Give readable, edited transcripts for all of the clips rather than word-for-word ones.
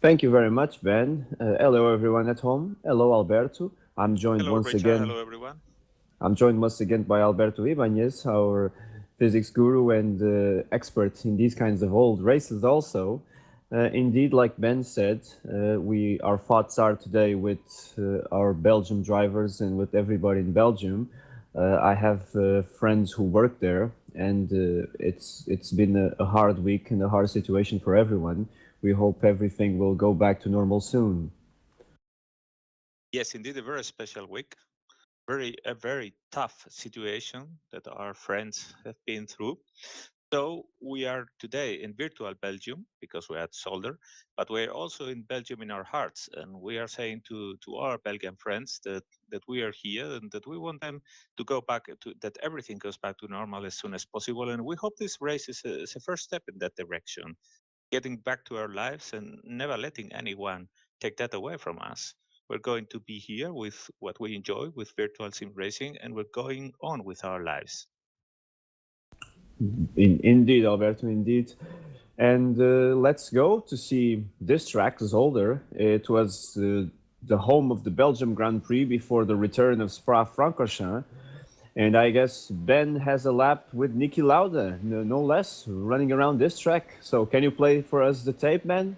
Thank you very much, Ben. Hello, everyone at home. Hello, Alberto. I'm joined Hello, once Richard. again. Hello, everyone. I'm joined once again by Alberto Ibanez, our physics guru and expert in these kinds of old races. Also, indeed, like Ben said, our thoughts are today with our Belgium drivers and with everybody in Belgium. I have friends who work there, and it's been a hard week and a hard situation for everyone. We hope everything will go back to normal soon. Yes, indeed, a very special week. A very tough situation that our friends have been through. So we are today in virtual Belgium because we're at Zolder, but we're also in Belgium in our hearts, and we are saying to our Belgian friends that we are here and that we want them to go back to that everything goes back to normal as soon as possible. And we hope this race is a first step in that direction, getting back to our lives and never letting anyone take that away from us. We're going to be here with what we enjoy with virtual sim racing, and we're going on with our lives. Indeed, Alberto, indeed. And let's go to see this track, Zolder. It was the home of the Belgium Grand Prix before the return of Spa-Francorchamps. And I guess Ben has a lap with Niki Lauda, no less, running around this track. So can you play for us the tape, Ben?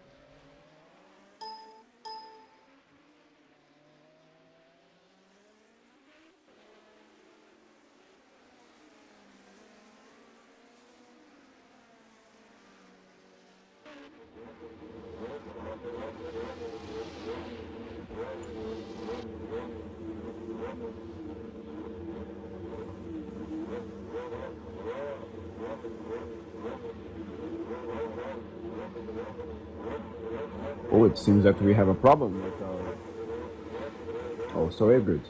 Oh, it seems that we have a problem with our... Oh, so very good.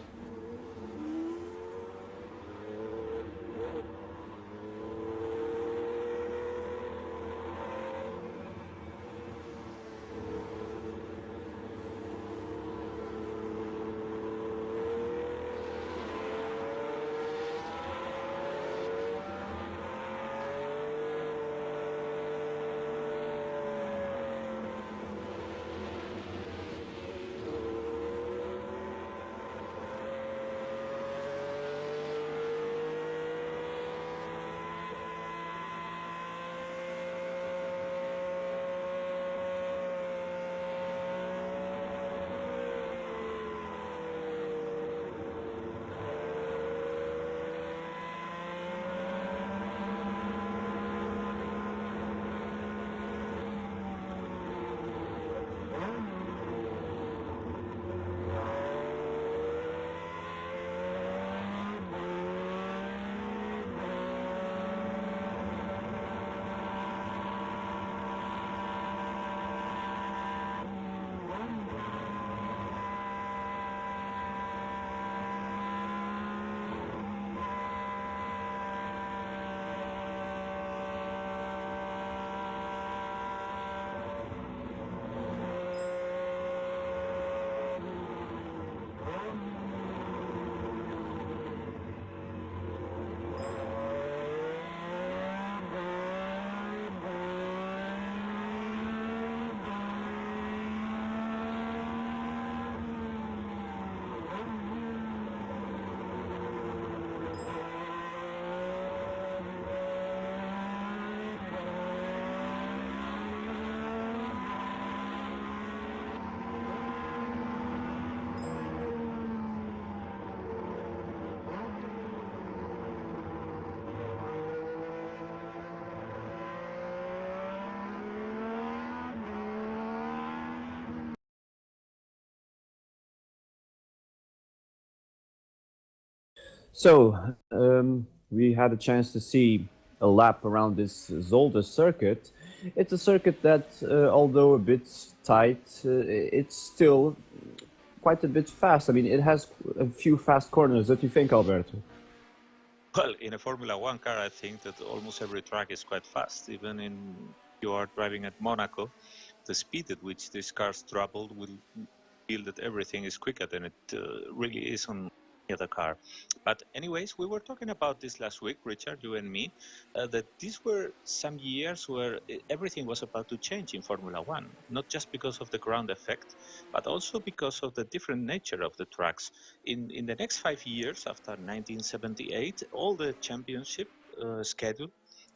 So we had a chance to see a lap around this Zolder circuit. It's a circuit that, although a bit tight, it's still quite a bit fast. I mean, it has a few fast corners. What do you think, Alberto? Well, in a Formula One car, I think that almost every track is quite fast. Even in you are driving at Monaco, the speed at which these cars travel will feel that everything is quicker than it really is on other car. But anyways, we were talking about this last week, Richard, you and me, that these were some years where everything was about to change in Formula One, not just because of the ground effect, but also because of the different nature of the tracks. In the next 5 years, after 1978, all the championship schedule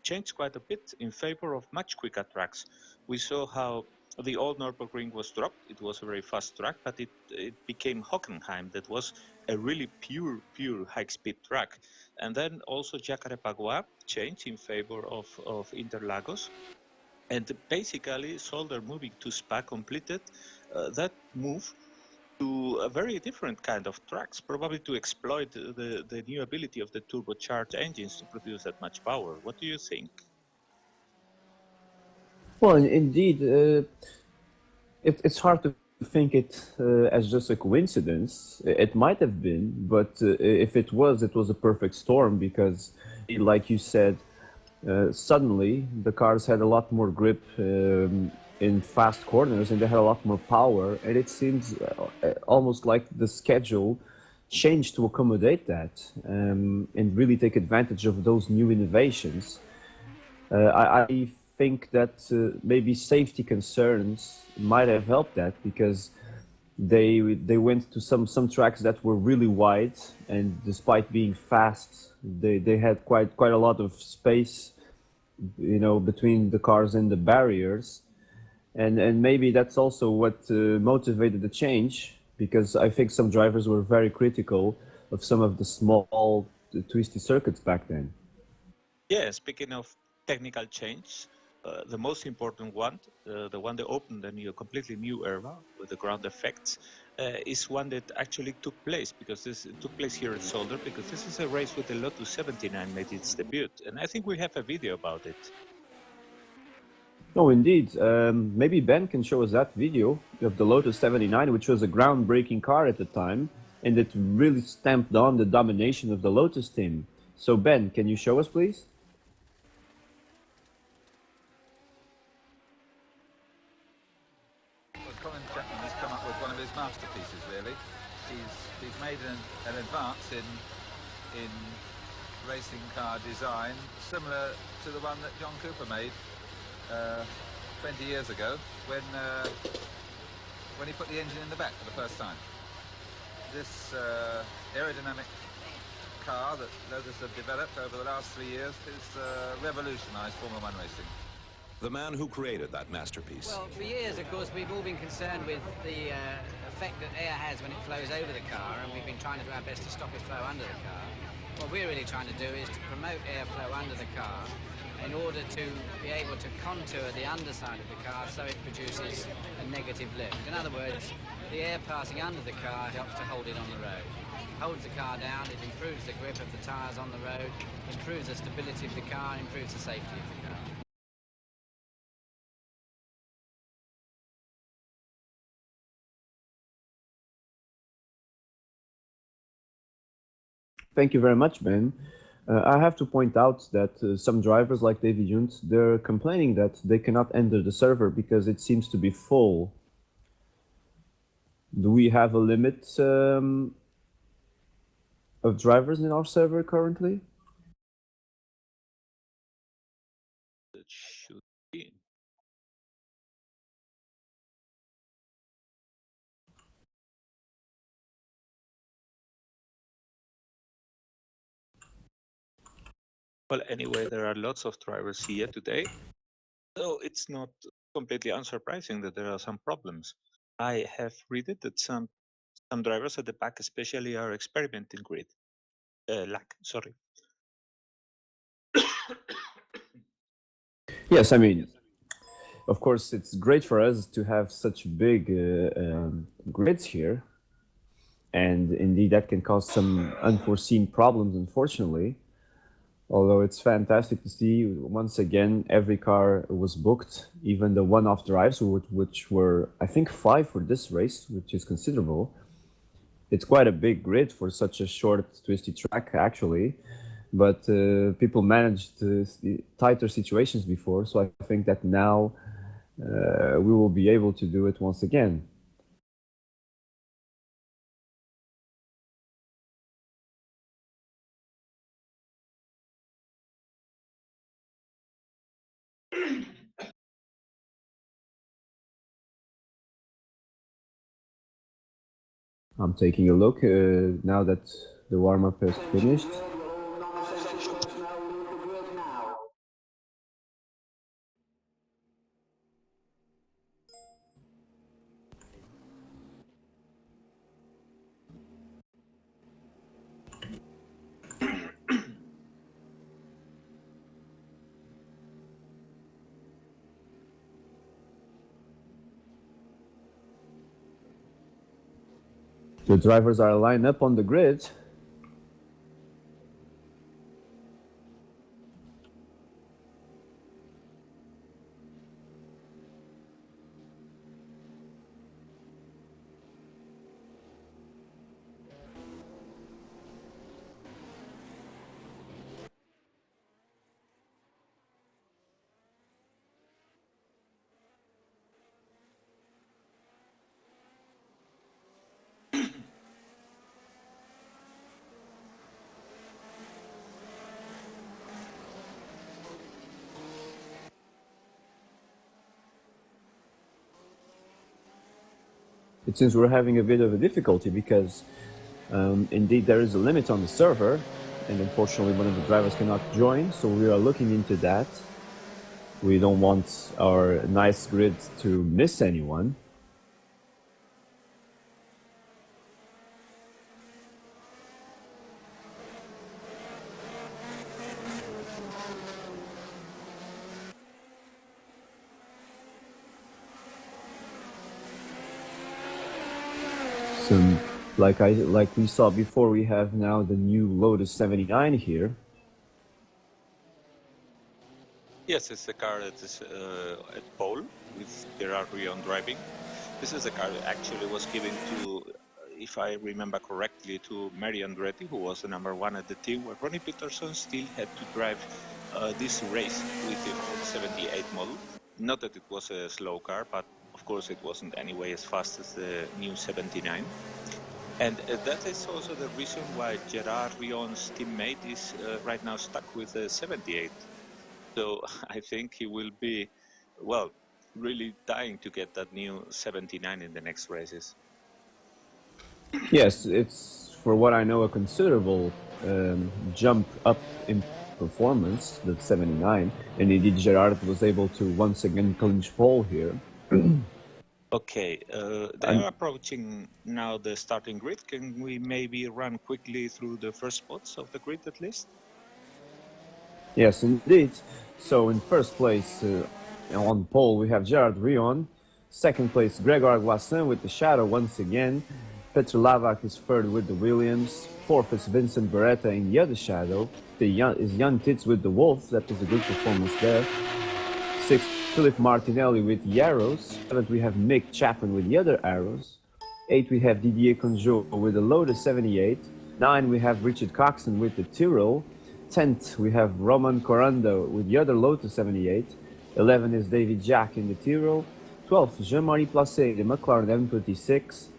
changed quite a bit in favor of much quicker tracks. We saw how the old Nürburgring was dropped. It was a very fast track, but it became Hockenheim. That was a really pure high-speed track. And then also Jacarepaguá changed in favor of Interlagos. And basically, Zolder moving to Spa completed that move to a very different kind of tracks, probably to exploit the new ability of the turbocharged engines to produce that much power. What do you think? Well, indeed, it's hard to think it as just a coincidence. It might have been, but if it was a perfect storm because, like you said, suddenly the cars had a lot more grip in fast corners and they had a lot more power, and it seems almost like the schedule changed to accommodate that and really take advantage of those new innovations. I think that maybe safety concerns might have helped that because they went to some tracks that were really wide, and despite being fast, they had quite a lot of space, you know, between the cars and the barriers, and maybe that's also what motivated the change, because I think some drivers were very critical of some of the small twisty circuits back then. Yeah, speaking of technical change, the most important one, the one that opened a completely new era with the ground effects, is one that actually took place because this took place here at Zolder, because this is a race with the Lotus 79 made its debut, and I think we have a video about it. Oh, indeed. Maybe Ben can show us that video of the Lotus 79, which was a groundbreaking car at the time, and it really stamped on the domination of the Lotus team. So Ben, can you show us, please? Colin Chapman has come up with one of his masterpieces, really. He's made an advance in racing car design, similar to the one that John Cooper made 20 years ago when he put the engine in the back for the first time. This aerodynamic car that Lotus have developed over the last 3 years has revolutionised Formula One racing. The man who created that masterpiece. Well, for years, of course, we've all been concerned with the effect that air has when it flows over the car, and we've been trying to do our best to stop it flow under the car. What we're really trying to do is to promote airflow under the car in order to be able to contour the underside of the car so it produces a negative lift. In other words, the air passing under the car helps to hold it on the road. It holds the car down, it improves the grip of the tyres on the road, improves the stability of the car, improves the safety of the car. Thank you very much, Ben. I have to point out that some drivers like David Junt, they're complaining that they cannot enter the server because it seems to be full. Do we have a limit of drivers in our server currently? It should be. Well, anyway, there are lots of drivers here today, so it's not completely unsurprising that there are some problems. I have read it that some drivers at the back especially are experimenting grid lag. Sorry. Yes, I mean, of course, it's great for us to have such big grids here, and indeed that can cause some unforeseen problems, unfortunately. Although it's fantastic to see, once again, every car was booked, even the one-off drives, which were, I think, 5 for this race, which is considerable. It's quite a big grid for such a short, twisty track, actually. But people managed tighter situations before, so I think that now we will be able to do it once again. I'm taking a look now that the warm-up has finished. The drivers are lined up on the grid. It seems we're having a bit of a difficulty because indeed there is a limit on the server, and unfortunately one of the drivers cannot join, so we are looking into that. We don't want our nice grid to miss anyone. So, like we saw before, we have now the new Lotus 79 here. Yes, it's the car that is at pole with Gerard Rion driving. This is the car that actually was given to, if I remember correctly, to Mary Andretti, who was the #1 at the team, where Ronnie Peterson still had to drive this race with the 78 model. Not that it was a slow car, but of course it wasn't anyway as fast as the new 79. And that is also the reason why Gerard Rion's teammate is right now stuck with the 78. So I think he will be, well, really dying to get that new 79 in the next races. Yes, it's, for what I know, a considerable jump up in performance, the 79, and indeed Gerard was able to once again clinch pole here. Okay, they are approaching now the starting grid. Can we maybe run quickly through the first spots of the grid at least? Yes, indeed. So in first place on pole we have Gerard Rion. Second place Grégoire Guassin with the Shadow once again. Petr Lavac is third with the Williams. Fourth is Vincent Beretta in the other Shadow. Is Jan Titz with the Wolf. That was a good performance there. Sixth, Philip Martinelli with the Arrows. Seventh, we have Mick Chapman with the other Arrows. Eighth, we have Didier Conjot with the Lotus 78. Nine, we have Richard Coxon with the Tyrrell. 10th, we have Roman Corando with the other Lotus 78. 11 is David Jack in the Tyrrell. 12th, Jean-Marie Placé, the McLaren M26.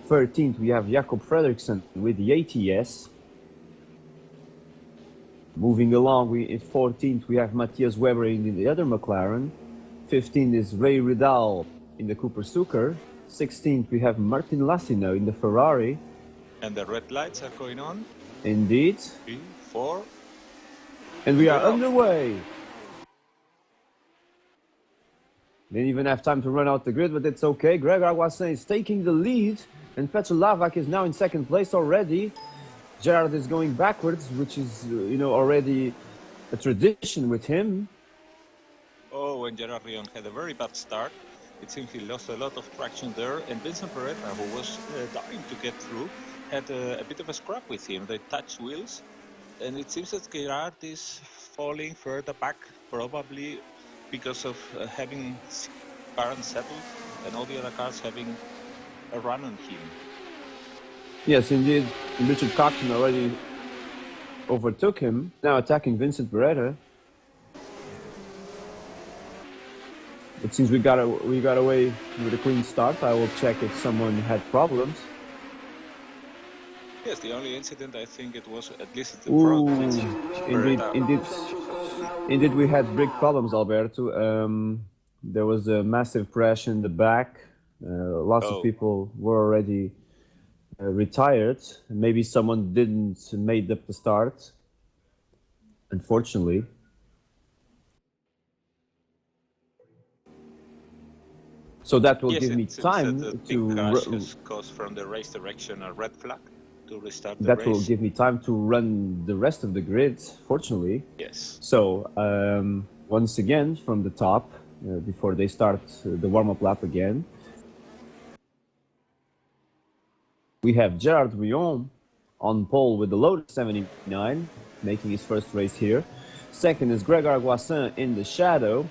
13th, we have Jakob Fredriksson with the ATS. Moving along, at 14th, we have Matthias Weber in the other McLaren. 15th is Ray Ridal in the Cooper Sucker. 16th, we have Martin Lassino in the Ferrari. And the red lights are going on. Indeed. 3, 4. And we are underway. Didn't even have time to run out the grid, but it's okay. Grégoire Guassin is taking the lead, and Petr Lavac is now in second place already. Gerard is going backwards, which is, already a tradition with him. Oh, and Gerard Rion had a very bad start. It seems he lost a lot of traction there. And Vincent Beretta, who was dying to get through, had a bit of a scrap with him. They touched wheels. And it seems that Gerard is falling further back, probably because of having car unsettled and all the other cars having a run on him. Yes, indeed. Richard Coxon already overtook him, now attacking Vincent Beretta. It seems we got away with a clean start. I will check if someone had problems. Yes, the only incident I think it was at least at the front. Indeed, we had big problems, Alberto. There was a massive crash in the back. Lots of people were already retired. Maybe someone didn't made up the start, unfortunately. So that will give me time the to... crash has caused from the race direction a red flag to restart the that race. will give me time to run the rest of the grid, fortunately. Yes. So, once again, from the top, before they start the warm-up lap again, we have Gerard Rion on pole with the Lotus 79, making his first race here. Second is Grégoire Guassin in the Shadow.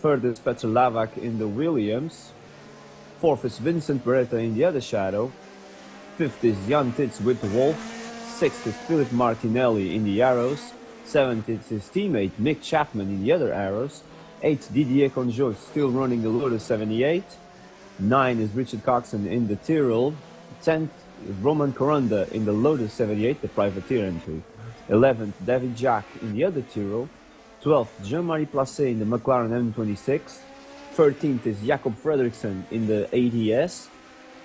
Third is Petr Lavak in the Williams. Fourth is Vincent Beretta in the other Shadow. Fifth is Jan Tits with the Wolf. Sixth is Philip Martinelli in the Arrows. Seventh is his teammate Mick Chapman in the other Arrows. Eighth, Didier Conjot still running the Lotus 78. 9 is Richard Coxon in the Tyrrell. 10th is Roman Coranda in the Lotus 78, the privateer entry. 11th, David Jack in the other Tyrrell. 12th, Jean-Marie Placé in the McLaren M26. 13th is Jakob Fredriksson in the ADS.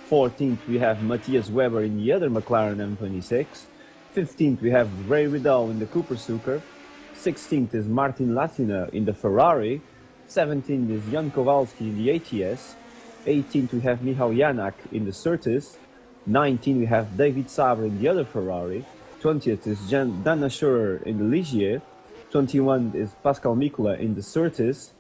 14th, we have Matthias Weber in the other McLaren M26. 15th, we have Ray Vidal in the Cooper Suker. 16th is Martin Latina in the Ferrari. 17th is Jan Kowalski in the ATS. 18th, we have Michał Janak in the Surtees. 19th, we have David Sabre in the other Ferrari. 20th is Dan Assurer in the Ligier. 21st is Pascal Mikula in the Surtees.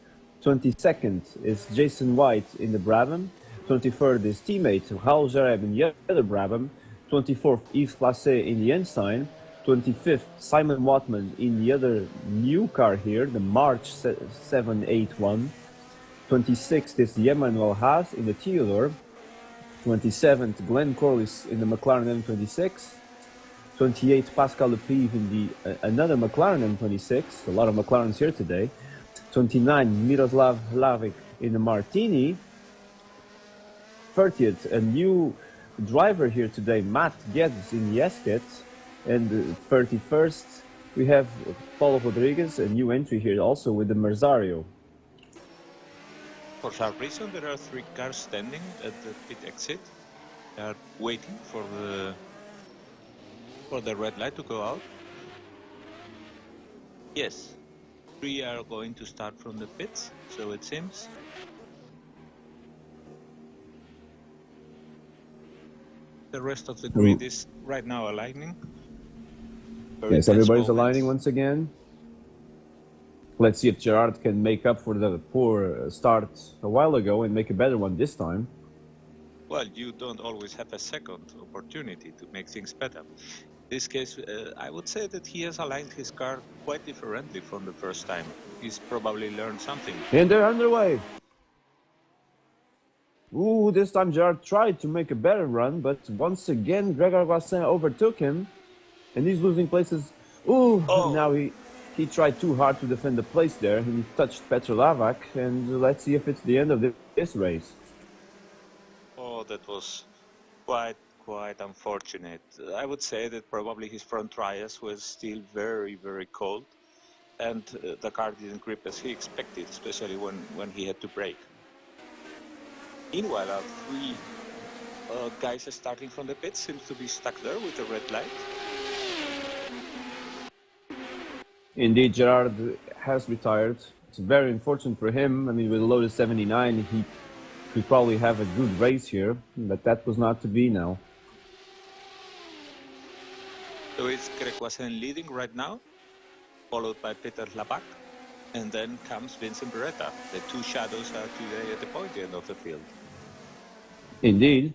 22nd is Jason White in the Brabham. 23rd is teammate Raul Jareb in the other Brabham. 24th, Yves Placé in the Ensign. 25th, Simon Watman in the other new car here, the March 781. 26th is Emmanuel Haas in the Theodore. 27th, Glenn Corliss in the McLaren M26. 28th, Pascal Lepive in the another McLaren M26. A lot of McLarens here today. 29, Miroslav Hlavik in the Martini. 30th, a new driver here today, Matt Geddes in the Esket. And 31st, we have Paulo Rodriguez, a new entry here also with the Merzario. For some reason, there are 3 cars standing at the pit exit. They are waiting for the red light to go out. Yes, 3 are going to start from the pits, so it seems. The rest of the grid is right now aligning. Yes, everybody's aligning once again. Let's see if Gerard can make up for the poor start a while ago and make a better one this time. Well, you don't always have a second opportunity to make things better. In this case, I would say that he has aligned his car quite differently from the first time. He's probably learned something. And they're underway. Ooh, this time Gerard tried to make a better run, but once again Grégoire Guassin overtook him. And he's losing places. Ooh, now he tried too hard to defend the place there. He touched Petr Lavak, and let's see if it's the end of this race. Oh, that was quite unfortunate. I would say that probably his front tires was still very, very cold, and the car didn't grip as he expected, especially when he had to brake. Meanwhile, our 3 guys starting from the pit seems to be stuck there with a red light. Indeed, Gerard has retired. It's very unfortunate for him. I mean, with Lotus 79, he could probably have a good race here, but that was not to be now. So it's Greg Guassin leading right now, followed by Peter Lavak, and then comes Vincent Beretta. The 2 shadows are today at the point end of the field. Indeed.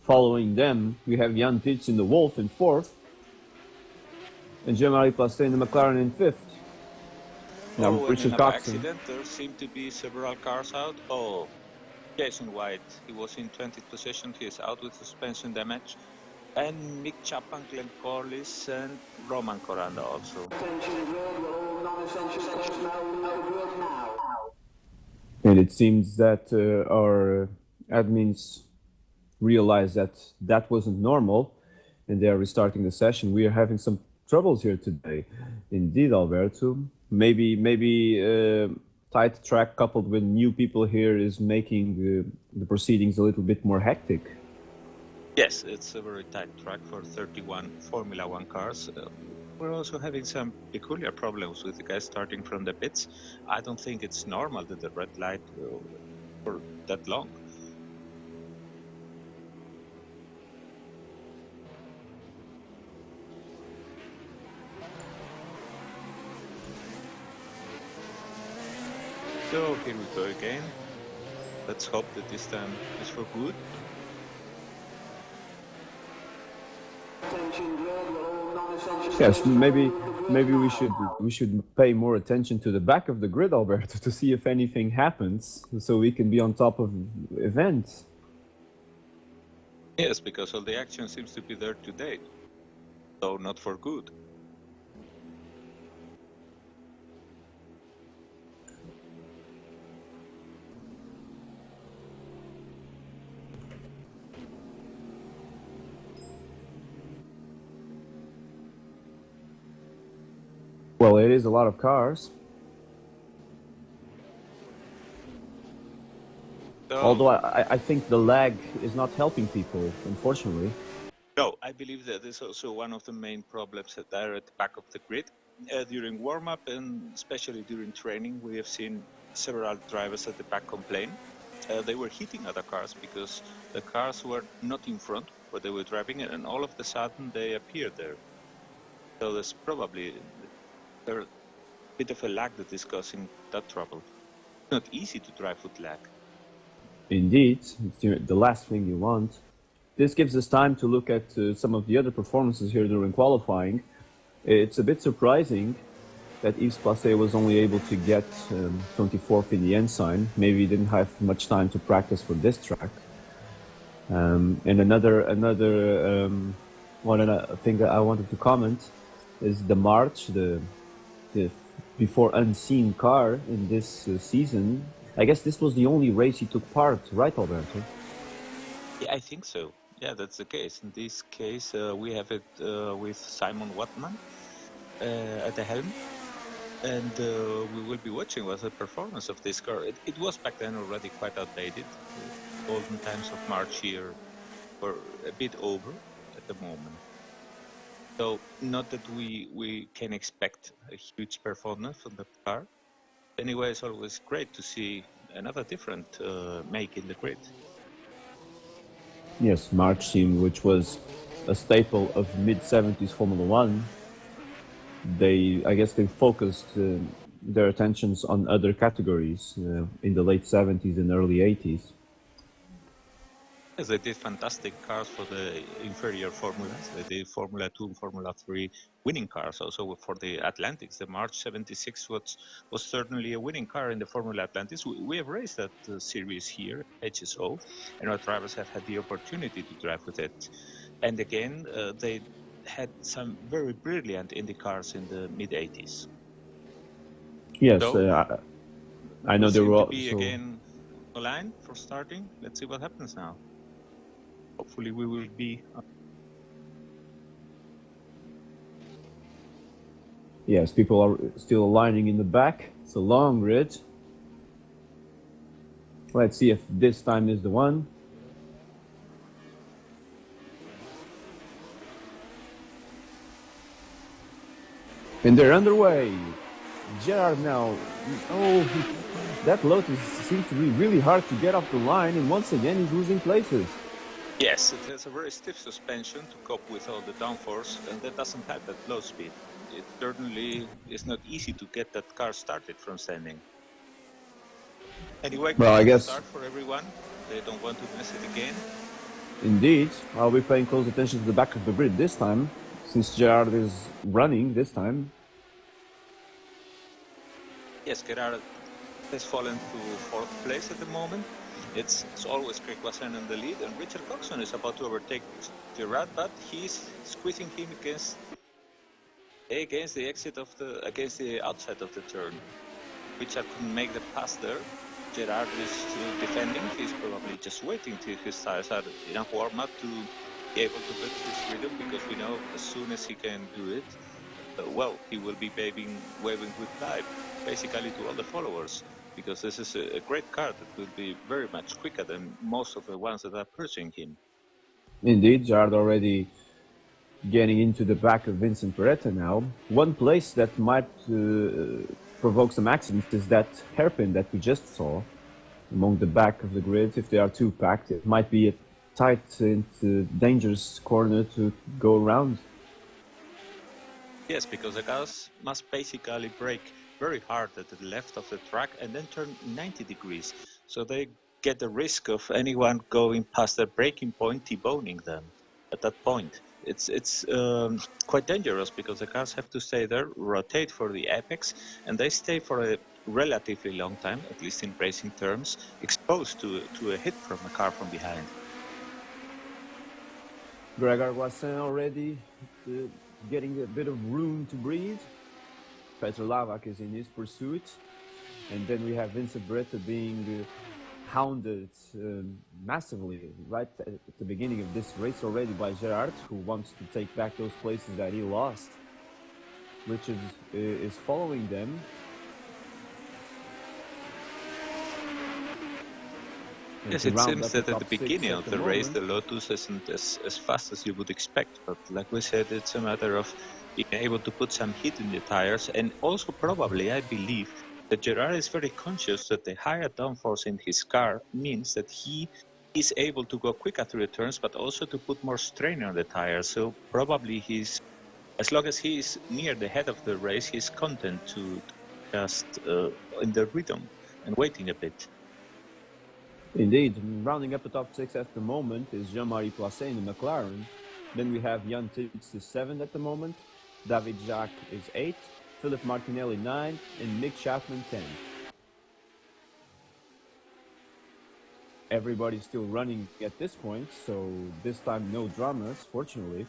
Following them, we have Jan Tits in the Wolf in 4th. And Jean-Marie Placé in the McLaren in 5th. Now, Richard Coxon. Accident, there seem to be several cars out. Oh, Jason White, he was in 20th position, he is out with suspension damage. And Mick Chapman, Glenn Corliss, and Roman Coranda also. And it seems that our admins realized that that wasn't normal, and they are restarting the session. We are having some troubles here today. Indeed, Alberto. Maybe tight track coupled with new people here is making the proceedings a little bit more hectic. Yes, it's a very tight track for 31 Formula One cars. We're also having some peculiar problems with the guys starting from the pits. I don't think it's normal that the red light for that long. So here we go again. Let's hope that this time is for good. Yes, maybe we should pay more attention to the back of the grid, Alberto, to see if anything happens, so we can be on top of events. Yes, because all the action seems to be there today, though not for good. Well, it is a lot of cars. So, Although I think the lag is not helping people, unfortunately. no, I believe that is also one of the main problems that are at the back of the grid. During warm-up and especially during training, we have seen several drivers at the back complain. They were hitting other cars because the cars were not in front, but they were driving it, and all of a sudden they appeared there. So there's probably a bit of a lag that is causing that trouble. It's not easy to drive with lag. Indeed, it's the last thing you want. This gives us time to look at some of the other performances here during qualifying. It's a bit surprising that Yves Passet was only able to get 24th in the ensign. Maybe he didn't have much time to practice for this track. And another thing that I wanted to comment is the March, the before unseen car in this season. I guess this was the only race he took part, right, Alberto? Yeah, I think so. Yeah, that's the case. In this case, we have it with Simon Watman at the helm. And we will be watching what the performance of this car. It was back then already quite outdated. The golden times of March here were a bit over at the moment. So not that we can expect a huge performance from the car. Anyway, it's always great to see another different make in the grid. Yes, March team, which was a staple of mid-70s Formula One. I guess they focused their attentions on other categories in the late 70s and early 80s. Yes, they did fantastic cars for the inferior formulas. They did Formula 2 and Formula 3 winning cars also for the Atlantics. The March 76 was certainly a winning car in the Formula Atlantics. We have raced that series here, HSO, and our drivers have had the opportunity to drive with it. And again, they had some very brilliant Indy cars in the mid-80s. Yes, So, I know they were to be again aligned for starting. Let's see what happens now. Hopefully we will be... Yes, people are still aligning in the back. It's a long grid. Let's see if this time is the one. And they're underway. Gerard now. Oh, that Lotus seems to be really hard to get off the line, and once again he's losing places. Yes, it has a very stiff suspension to cope with all the downforce, and that doesn't have that low speed. It certainly is not easy to get that car started from standing. Anyway, well, I guess start for everyone. They don't want to mess it again. Indeed, I'll be paying close attention to the back of the grid this time, since Gerard is running this time. Yes, Gerard has fallen to 4th place at the moment. It's always Craig Wasson in the lead, and Richard Coxon is about to overtake Gerard, but he's squeezing him against the outside of the turn. Richard couldn't make the pass there. Gerard is still defending. He's probably just waiting till his tires are enough warm up to be able to get his rhythm, because we know as soon as he can do it, he will be waving goodbye, basically, to all the followers. because this is a great car that will be very much quicker than most of the ones that are pursuing him. Indeed, Gerard already getting into the back of Vincent Peretta now. One place that might provoke some accidents is that hairpin that we just saw among the back of the grid. If they are too packed, it might be a tight and dangerous corner to go around. Yes, because the cars must basically brake very hard at the left of the track and then turn 90 degrees. So they get the risk of anyone going past the braking point T-boning them at that point. It's quite dangerous because the cars have to stay there, rotate for the apex, and they stay for a relatively long time, at least in racing terms, exposed to a hit from a car from behind. Gregor Guassin already getting a bit of room to breathe. Petr Lavak is in his pursuit. And then we have Vincent Beretta being hounded massively right at the beginning of this race already by Gerard, who wants to take back those places that he lost. Richard is following them. Yes, it seems that at the beginning of the race, the Lotus isn't as fast as you would expect. But like we said, it's a matter of being able to put some heat in the tires. And also probably, I believe, that Gerard is very conscious that the higher downforce in his car means that he is able to go quicker through the turns, but also to put more strain on the tires. So probably as long as he is near the head of the race, he's content to just in the rhythm and waiting a bit. Indeed, rounding up the top six at the moment is Jean-Marie Placet in the McLaren. Then we have Jan Tits is 7th at the moment, David Jacques is 8th, Philip Martinelli 9th, and Nick Chapman 10th. Everybody's still running at this point, so this time no dramas, fortunately.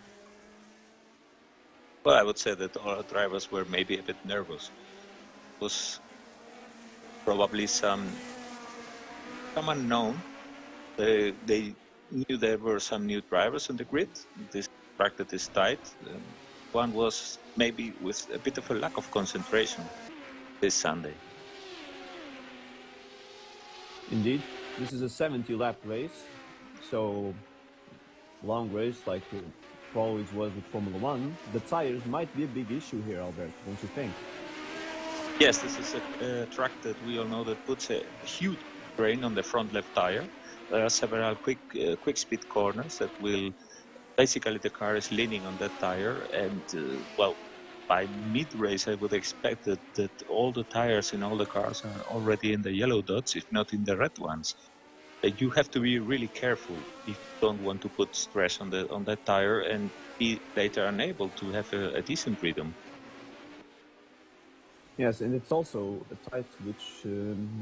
Well, I would say that all drivers were maybe a bit nervous. It was probably some unknown. They knew there were some new drivers on the grid. This track that is tight. One was maybe with a bit of a lack of concentration this Sunday. Indeed, this is a 70-lap race, so long race like it always was with Formula One. The tires might be a big issue here, Alberto, don't you think? Yes, this is a track that we all know that puts a huge strain on the front left tire. There are several quick speed corners that will basically the car is leaning on that tire, and well, by mid-race I would expect that all the tires in all the cars are already in the yellow dots, if not in the red ones. You have to be really careful if you don't want to put stress on that tire and be later unable to have a decent rhythm. Yes, and it's also a tight which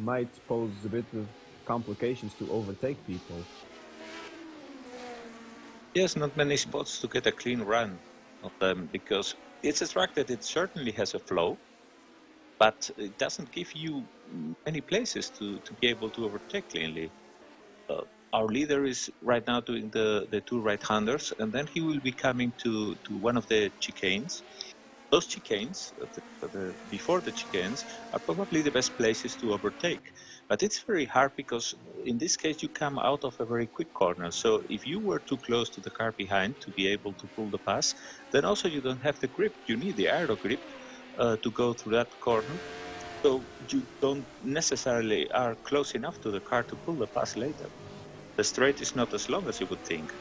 might pose a bit of complications to overtake people. Yes, not many spots to get a clean run of them, because it's a track that it certainly has a flow, but it doesn't give you many places to be able to overtake cleanly. Our leader is right now doing the two right-handers, and then he will be coming to one of the chicanes. Those chicanes, before the chicanes, are probably the best places to overtake. But it's very hard because in this case you come out of a very quick corner. So if you were too close to the car behind to be able to pull the pass, then also you don't have the grip. You need the aero grip to go through that corner. So you don't necessarily are close enough to the car to pull the pass later. The straight is not as long as you would think.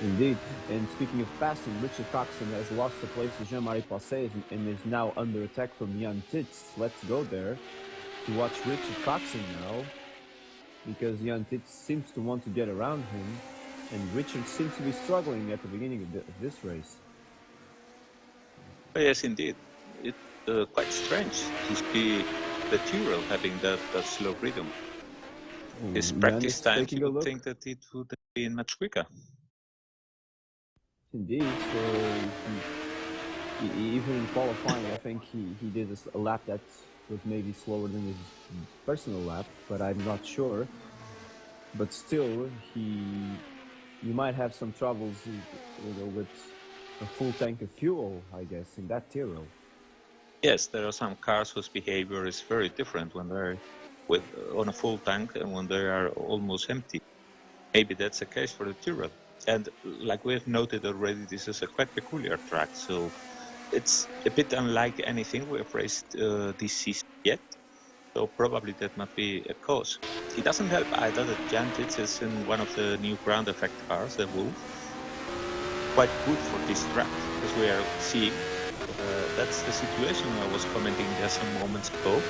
Indeed. And speaking of passing, Richard Coxon has lost the place to Jean-Marie Placet and is now under attack from Jan Tits. Let's go there to watch Richard Coxon now, because Jan Tits seems to want to get around him, and Richard seems to be struggling at the beginning of this race. Oh, yes, indeed. It's quite strange to see the Tyrrell having that slow rhythm. His practice time, you would think that it would have been much quicker. Indeed. Even in qualifying, I think he did a lap that was maybe slower than his personal lap, but I'm not sure. But still, you might have some troubles, with a full tank of fuel, I guess, in that Tyrrell. Yes, there are some cars whose behavior is very different when they're with on a full tank and when they are almost empty. Maybe that's the case for the Tyrrell. And like we have noted already, this is a quite peculiar track, so it's a bit unlike anything we have raced this season yet. So probably that might be a cause. It doesn't help either that Jan Titz is in one of the new ground effect cars, the Wolf. Quite good for this track, as we are seeing. That's the situation I was commenting just some moments ago.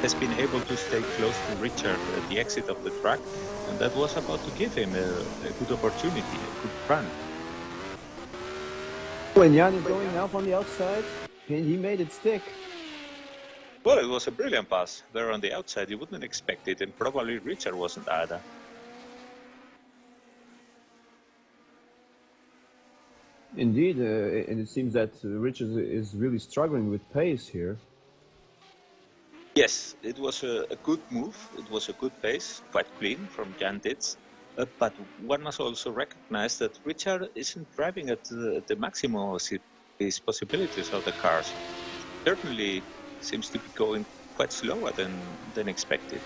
Has been able to stay close to Richard at the exit of the track, and that was about to give him a good opportunity, a good run. When Jan is going up on the outside, and he made it stick. Well, it was a brilliant pass. There on the outside, you wouldn't expect it, and probably Richard wasn't either. Indeed, and it seems that Richard is really struggling with pace here. Yes, it was a good move. It was a good pace, quite clean from Jan Titz. But one must also recognize that Richard isn't driving at the maximum of his possibilities of the cars. Certainly seems to be going quite slower than expected.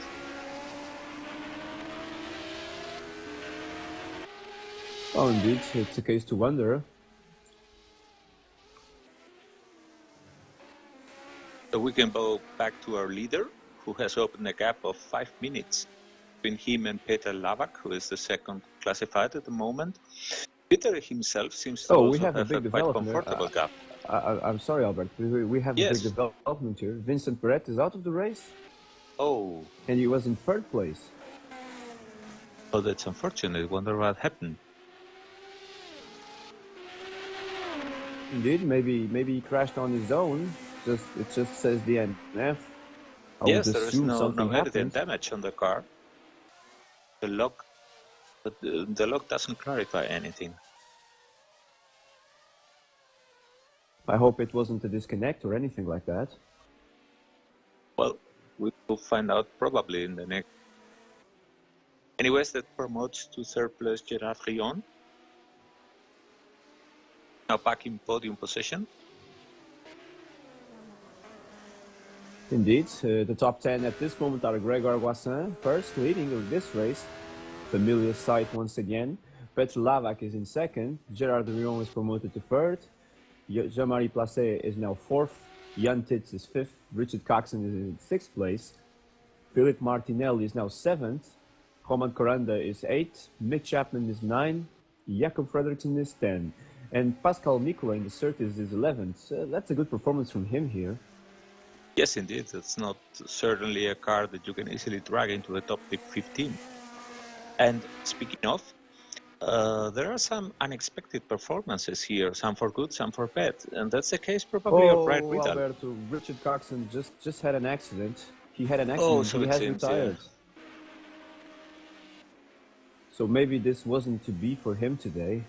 Oh, indeed, it's a case to wonder. So we can go back to our leader, who has opened a gap of 5 minutes between him and Peter Lavak, who is the second classified at the moment. Peter himself seems to also have a quite comfortable gap. I'm sorry, Albert. We have a big development here. Vincent Perret is out of the race. Oh. And he was in third place. Oh, that's unfortunate. I wonder what happened. Indeed, maybe he crashed on his own. It just says DNF. Yes, there is no evident damage on the car. The log, but the log doesn't clarify anything. I hope it wasn't a disconnect or anything like that. Well, we will find out probably in the next. Anyways, that promotes to third place Gerard Rion. Now back in podium position. Indeed, the top 10 at this moment are Grégoire Boissin, first, leading of this race. Familiar sight once again. Petr Lavak is in second. Gerard Rion is promoted to third. Jean-Marie Placé is now fourth. Jan Titz is fifth. Richard Coxon is in sixth place. Philippe Martinelli is now seventh. Roman Coranda is eighth. Mick Chapman is nine. Jakob Frederiksen is 10. And Pascal Nicola in the Surtees is 11th. That's a good performance from him here. Yes, indeed. It's not certainly a car that you can easily drag into a top 15. And speaking of, there are some unexpected performances here, some for good, some for bad. And that's the case probably of Brad Riddle. Alberto, Richard Coxon just had an accident. He had an accident, so he has seems, retired. Yeah. So maybe this wasn't to be for him today.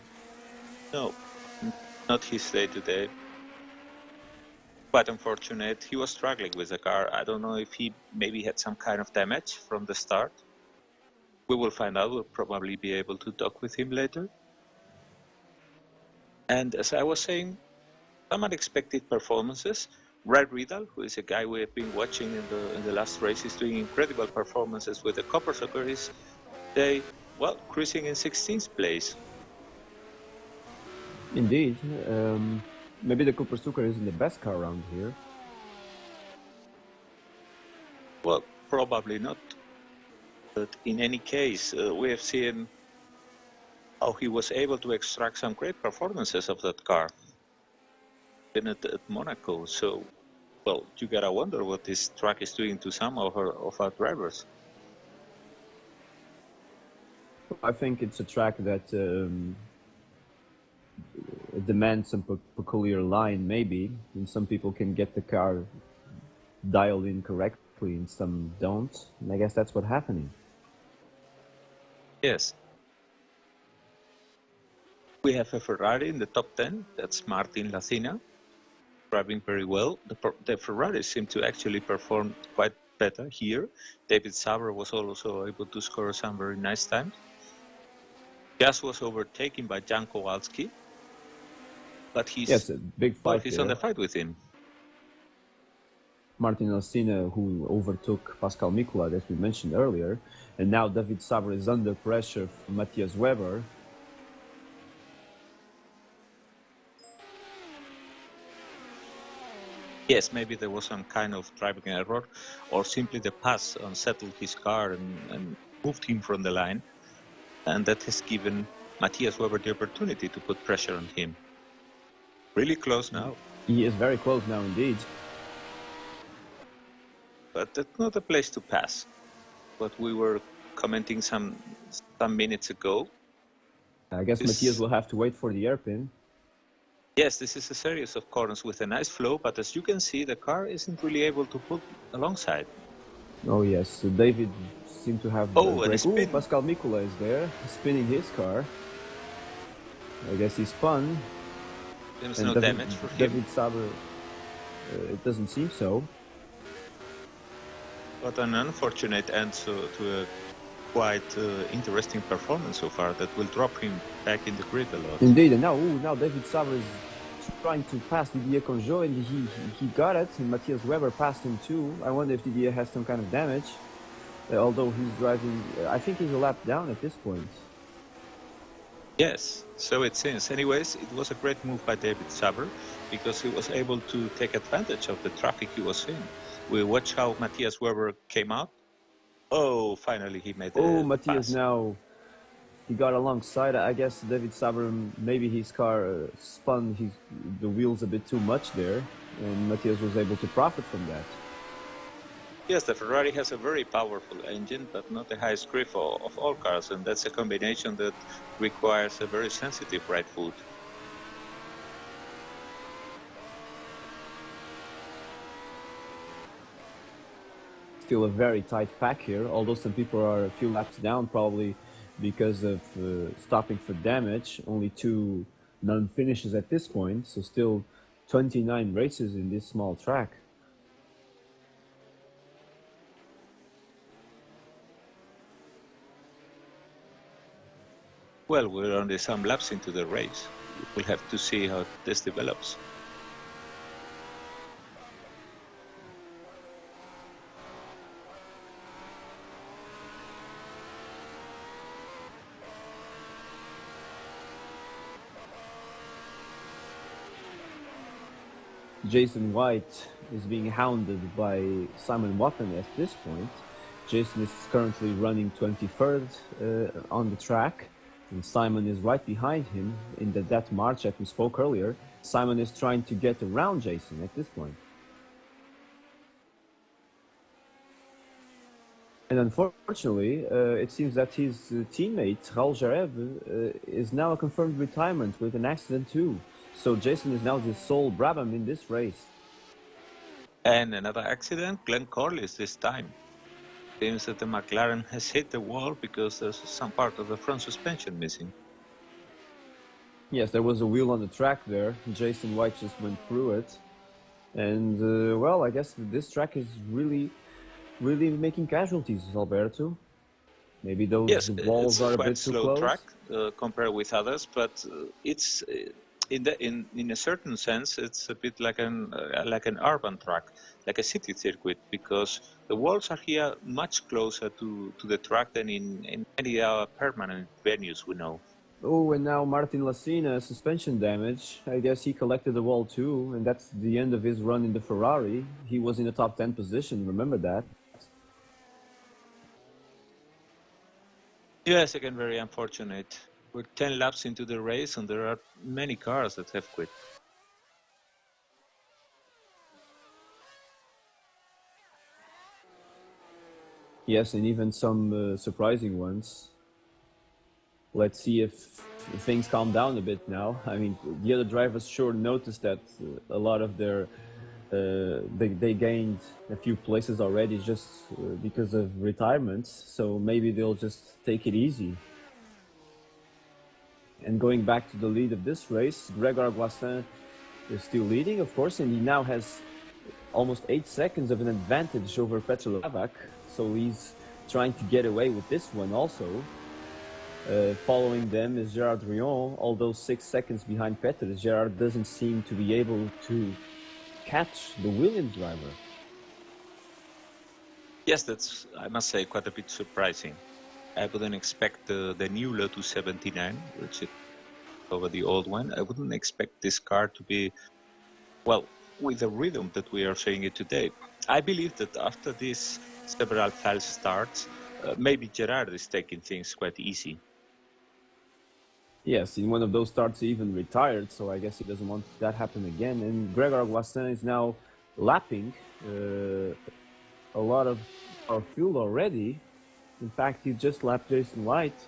No, not his day today. Quite unfortunate. He was struggling with the car. I don't know if he maybe had some kind of damage from the start. We will find out. We'll probably be able to talk with him later. And as I was saying, some unexpected performances. Brad Riddle, who is a guy we have been watching in the last races, doing incredible performances with the Copper Soccer, is today, well, cruising in 16th place. Indeed. Maybe the Cooper Stuka isn't the best car around here. Well, probably not. But in any case, we have seen how he was able to extract some great performances of that car. Been at Monaco, so, well, you gotta wonder what this track is doing to some of our drivers. I think it's a track that demands some peculiar line, maybe, and some people can get the car dialed in correctly and some don't, and I guess that's what's happening. Yes. We have a Ferrari in the top 10, that's Martin Lacina, driving very well. The Ferrari seemed to actually perform quite better here. David Sauber was also able to score some very nice times. Gas was overtaken by Jan Kowalski. But he's, yes, a big fight. Well, he's on the fight with him. Martin Alsina, who overtook Pascal Mikula that we mentioned earlier, and now David Sabre is under pressure from Matthias Weber. Yes, maybe there was some kind of driving error, or simply the pass unsettled his car and moved him from the line, and that has given Matthias Weber the opportunity to put pressure on him. Really close now. He is very close now indeed. But that's not a place to pass. What we were commenting some minutes ago. I guess Matthias will have to wait for the hairpin. Yes, this is a series of corners with a nice flow, but as you can see, the car isn't really able to pull alongside. Oh yes, so David seemed to have... and a spin. Pascal Mikula is there, spinning his car. I guess he spun. There's no damage for him. David Sabre, it doesn't seem so. But an unfortunate end to a quite interesting performance so far that will drop him back in the grid a lot. Indeed, and now David Sabre is trying to pass Didier Congeot, and he got it, and Matthias Weber passed him too. I wonder if Didier has some kind of damage, although he's driving, I think he's a lap down at this point. Yes, so it seems. Anyways, it was a great move by David Sabre because he was able to take advantage of the traffic he was in. We watch how Matthias Weber came out. Oh, finally he made the Matthias pass. Now, he got alongside. I guess David Sabre, maybe his car spun the wheels a bit too much there, and Matthias was able to profit from that. Yes, the Ferrari has a very powerful engine, but not the highest grip of all cars, and that's a combination that requires a very sensitive right foot. Still a very tight pack here, although some people are a few laps down probably because of stopping for damage. Only 2 non-finishes at this point, so still 29 races in this small track. Well, we're only some laps into the race. We'll have to see how this develops. Jason White is being hounded by Simon Wappen at this point. Jason is currently running 23rd on the track, and Simon is right behind him in that march that we spoke earlier. Simon is trying to get around Jason at this point. And unfortunately, it seems that his teammate, Raul Jareb, is now a confirmed retirement with an accident too. So Jason is now the sole Brabham in this race. And another accident, Glenn Corliss this time. Seems that the McLaren has hit the wall because there's some part of the front suspension missing. Yes, there was a wheel on the track there. Jason White just went through it. And, well, I guess this track is really making casualties, Alberto. Maybe those walls are a bit too close. It's a quite slow track compared with others, but it's... In a certain sense, it's a bit like an urban track, like a city circuit, because the walls are here much closer to the track than in any permanent venues we know. Oh, and now Martin Lassina, suspension damage. I guess he collected the wall too, and that's the end of his run in the Ferrari. He was in the top 10 position, remember that? Yes, again, very unfortunate. We're 10 laps into the race and there are many cars that have quit. Yes, and even some surprising ones. Let's see if things calm down a bit now. I mean, the other drivers sure noticed that a lot of their... they gained a few places already just because of retirements, so maybe they'll just take it easy. And going back to the lead of this race, Grégoire Guassin is still leading, of course, and he now has almost 8 seconds of an advantage over Petr Lavac, so he's trying to get away with this one also. Following them is Gerard Rion, although 6 seconds behind Petr. Gerard doesn't seem to be able to catch the Williams driver. Yes, that's, I must say, quite a bit surprising. I wouldn't expect the new Lotus 79, which is over the old one. I wouldn't expect this car to be, well, with the rhythm that we are seeing it today. I believe that after this several false starts, maybe Gerard is taking things quite easy. Yes, in one of those starts he even retired, so I guess he doesn't want that happen again. And Gregor Guassin is now lapping a lot of our fuel already. In fact, he just lapped Jason White.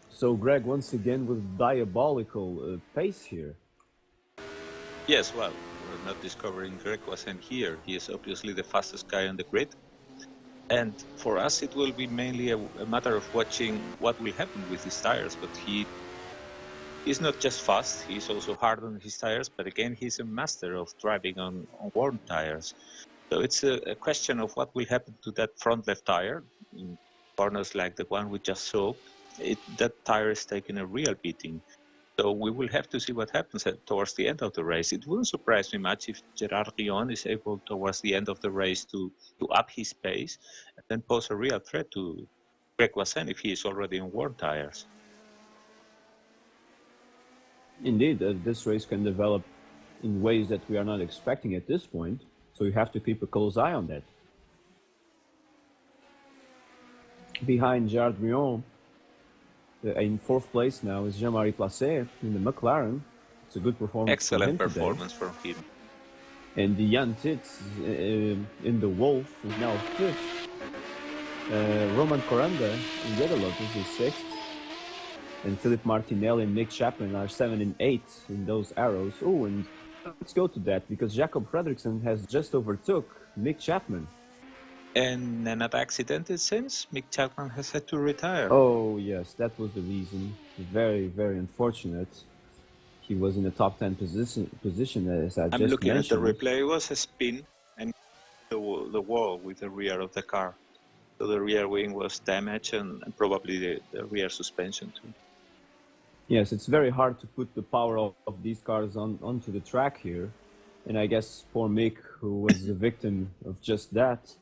So Greg once again with diabolical pace here. Yes, well, we're not discovering Greg Guassin here. He is obviously the fastest guy on the grid. And for us, it will be mainly a matter of watching what will happen with his tires. But he is not just fast, he's also hard on his tires. But again, he's a master of driving on worn tires. So it's a question of what will happen to that front left tire. In corners like the one we just saw, that tire is taking a real beating. So we will have to see what happens towards the end of the race. It wouldn't surprise me much if Gerard Rion is able towards the end of the race to up his pace and then pose a real threat to Greg Guassin if he is already on worn tires. Indeed, this race can develop in ways that we are not expecting at this point, so you have to keep a close eye on that. Behind Gerard Rion, in fourth place now is Jean-Marie Placet in the McLaren. It's a good performance. Excellent performance from him. And the Jan Tits in the Wolf is now fifth. Roman Coranda in the other Lotus is sixth. And Philip Martinelli and Nick Chapman are 7 and 8 in those arrows. Oh, and let's go to that because Jacob Fredriksson has just overtook Nick Chapman. And another accident, it seems. Mick Chapman has had to retire. Oh, yes, that was the reason. Very, very unfortunate. He was in the top 10 position as I just mentioned. I'm looking at the replay. It was a spin and the wall with the rear of the car. So the rear wing was damaged and probably the rear suspension too. Yes, it's very hard to put the power of these cars onto the track here. And I guess poor Mick, who was the victim of just that.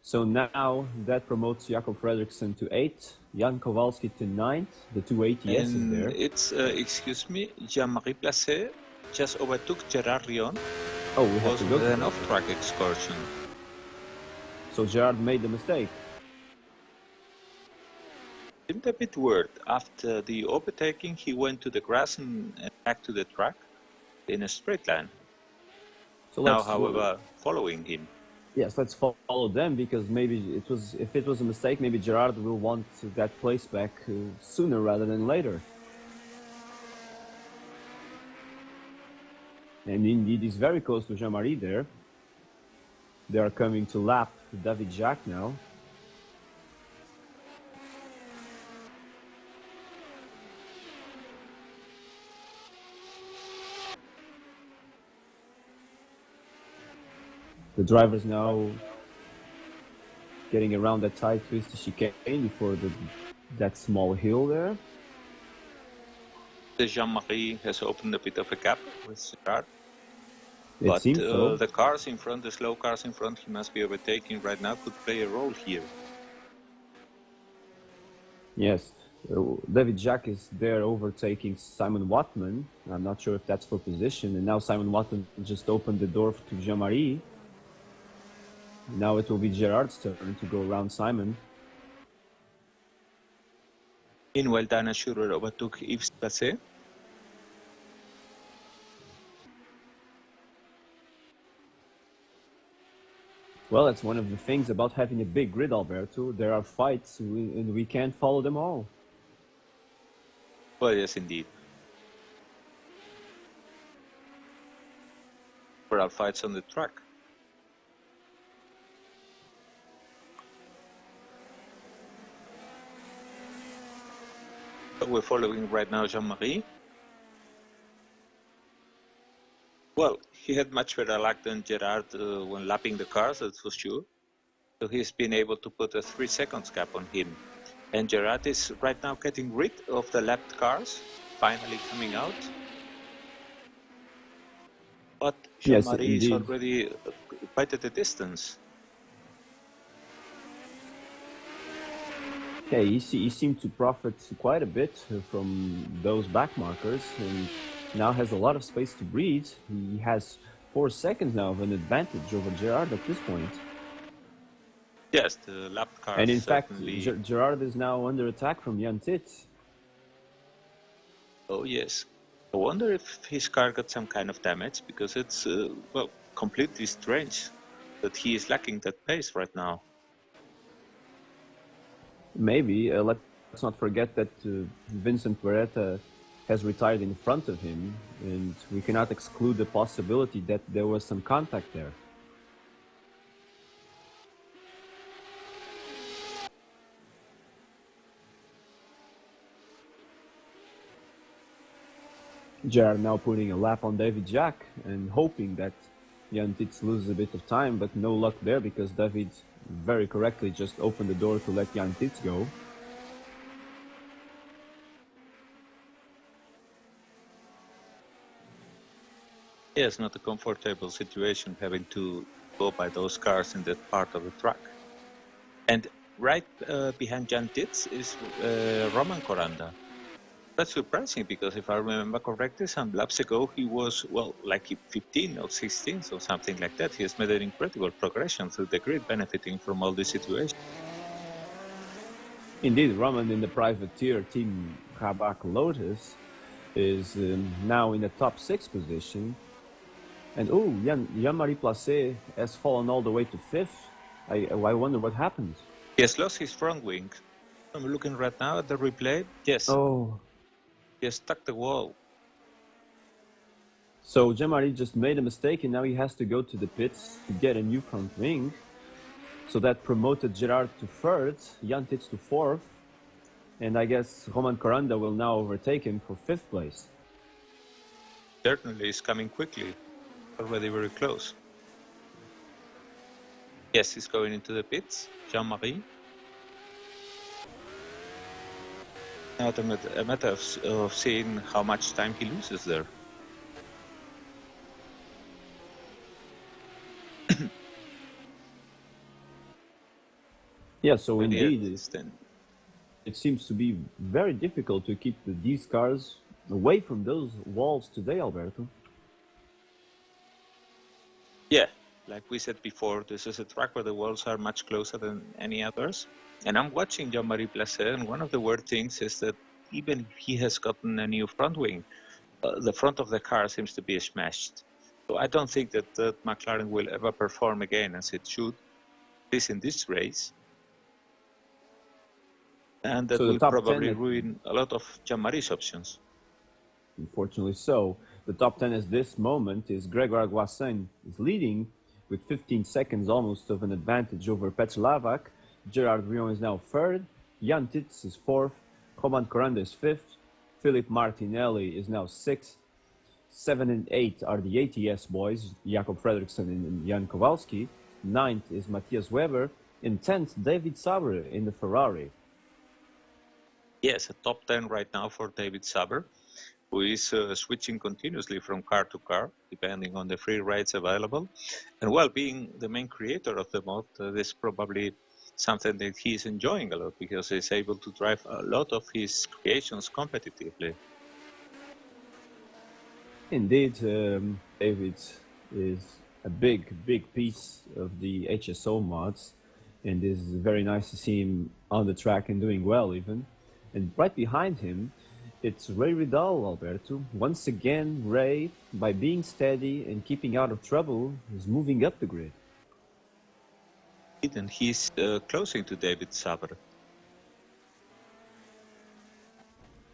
So now that promotes Jakob Fredriksson to 8th, Jan Kowalski to 9th, the 280S is there. It's, excuse me, Jean-Marie Placet just overtook Gerard Rion. Oh, we have to go to an off-track excursion. So Gerard made the mistake. Seemed a bit weird. After the overtaking, he went to the grass and back to the track in a straight line. So now, however, following him. Yes, let's follow them because maybe if it was a mistake, maybe Gerard will want that place back sooner rather than later. And indeed, he's very close to Jean-Marie there. They are coming to lap David Jacques now. The drivers now getting around that tight twist chicane before that small hill there. Jean-Marie has opened a bit of a gap with Gerard. It seems so. The cars in front, the slow cars in front, he must be overtaking right now, could play a role here. Yes, David Jacques is there overtaking Simon Watman. I'm not sure if that's for position. And now Simon Watman just opened the door to Jean-Marie. Now it will be Gerard's turn to go around Simon. Meanwhile, Dana Schurer overtook Yves Placet. Well, that's one of the things about having a big grid, Alberto. There are fights and we can't follow them all. Well, yes, indeed. There are fights on the track. We're following right now Jean-Marie. Well, he had much better luck than Gerard when lapping the cars, that's for sure. So he's been able to put a 3 seconds gap on him. And Gerard is right now getting rid of the lapped cars, finally coming out. But Yes, Jean-Marie is indeed. already quite at a distance. Yeah, he seemed to profit quite a bit from those back markers and now has a lot of space to breathe. He has 4 seconds now of an advantage over Gerard at this point. Yes, the lap car And in fact, certainly. Gerard is now under attack from Jan Tits. Oh yes. I wonder if his car got some kind of damage, because it's well, completely strange that he is lacking that pace right now. Maybe. Let's not forget that Vincent Beretta has retired in front of him, and we cannot exclude the possibility that there was some contact there. Gerard now putting a lap on David Jack and hoping that Jan Tits loses a bit of time, but no luck there because David very correctly just opened the door to let Jan Tits go. Yeah, it's not a comfortable situation having to go by those cars in that part of the track. And right behind Jan Tits is Roman Coranda. That's surprising, because if I remember correctly, some laps ago he was, well, like 15 or 16 or something like that. He has made an incredible progression through the grid, benefiting from all this situation. Indeed, Roman in the privateer team Kabak Lotus is now in the top 6 position. And oh, Jean-Marie Placé has fallen all the way to 5th. I wonder what happened. He has lost his front wing. I'm looking right now at the replay. Yes. Oh. He has stuck the wall. So Jean-Marie just made a mistake and now he has to go to the pits to get a new front wing. So that promoted Gerard to 3rd, Jan Tits to 4th. And I guess Roman Coranda will now overtake him for 5th place. Certainly is coming quickly. Already very close. Yes, he's going into the pits. Jean-Marie. Now a matter of seeing how much time he loses there. Yeah, so indeed, Then. it seems to be very difficult to keep these cars away from those walls today, Alberto. Yeah, like we said before, this is a track where the walls are much closer than any others. And I'm watching Jean-Marie Placé, and one of the weird things is that even if he has gotten a new front wing, the front of the car seems to be smashed. So I don't think that McLaren will ever perform again as it should, at least in this race. And that So the will top probably 10 ruin a lot of Jean-Marie's options. Unfortunately so. The top 10 at this moment is Grégoire Guassin is leading with 15 seconds almost of an advantage over Petr Lavak. Gerard Brion is now 3rd. Jan Tits is 4th. Roman Coranda is 5th. Philippe Martinelli is now 6th. 7 and 8 are the ATS boys, Jakob Fredriksson and Jan Kowalski. 9th is Matthias Weber. And 10th, David Saber in the Ferrari. Yes, a top 10 right now for David Saber, who is switching continuously from car to car, depending on the free rides available. And while being the main creator of the mod, this is probably something that he's enjoying a lot, because he's able to drive a lot of his creations competitively. Indeed, David is a big piece of the HSO mods, and it is very nice to see him on the track and doing well even. And right behind him, it's Ray Ridal, Alberto. Once again, Ray, by being steady and keeping out of trouble, is moving up the grid. And he's closing to David Saber.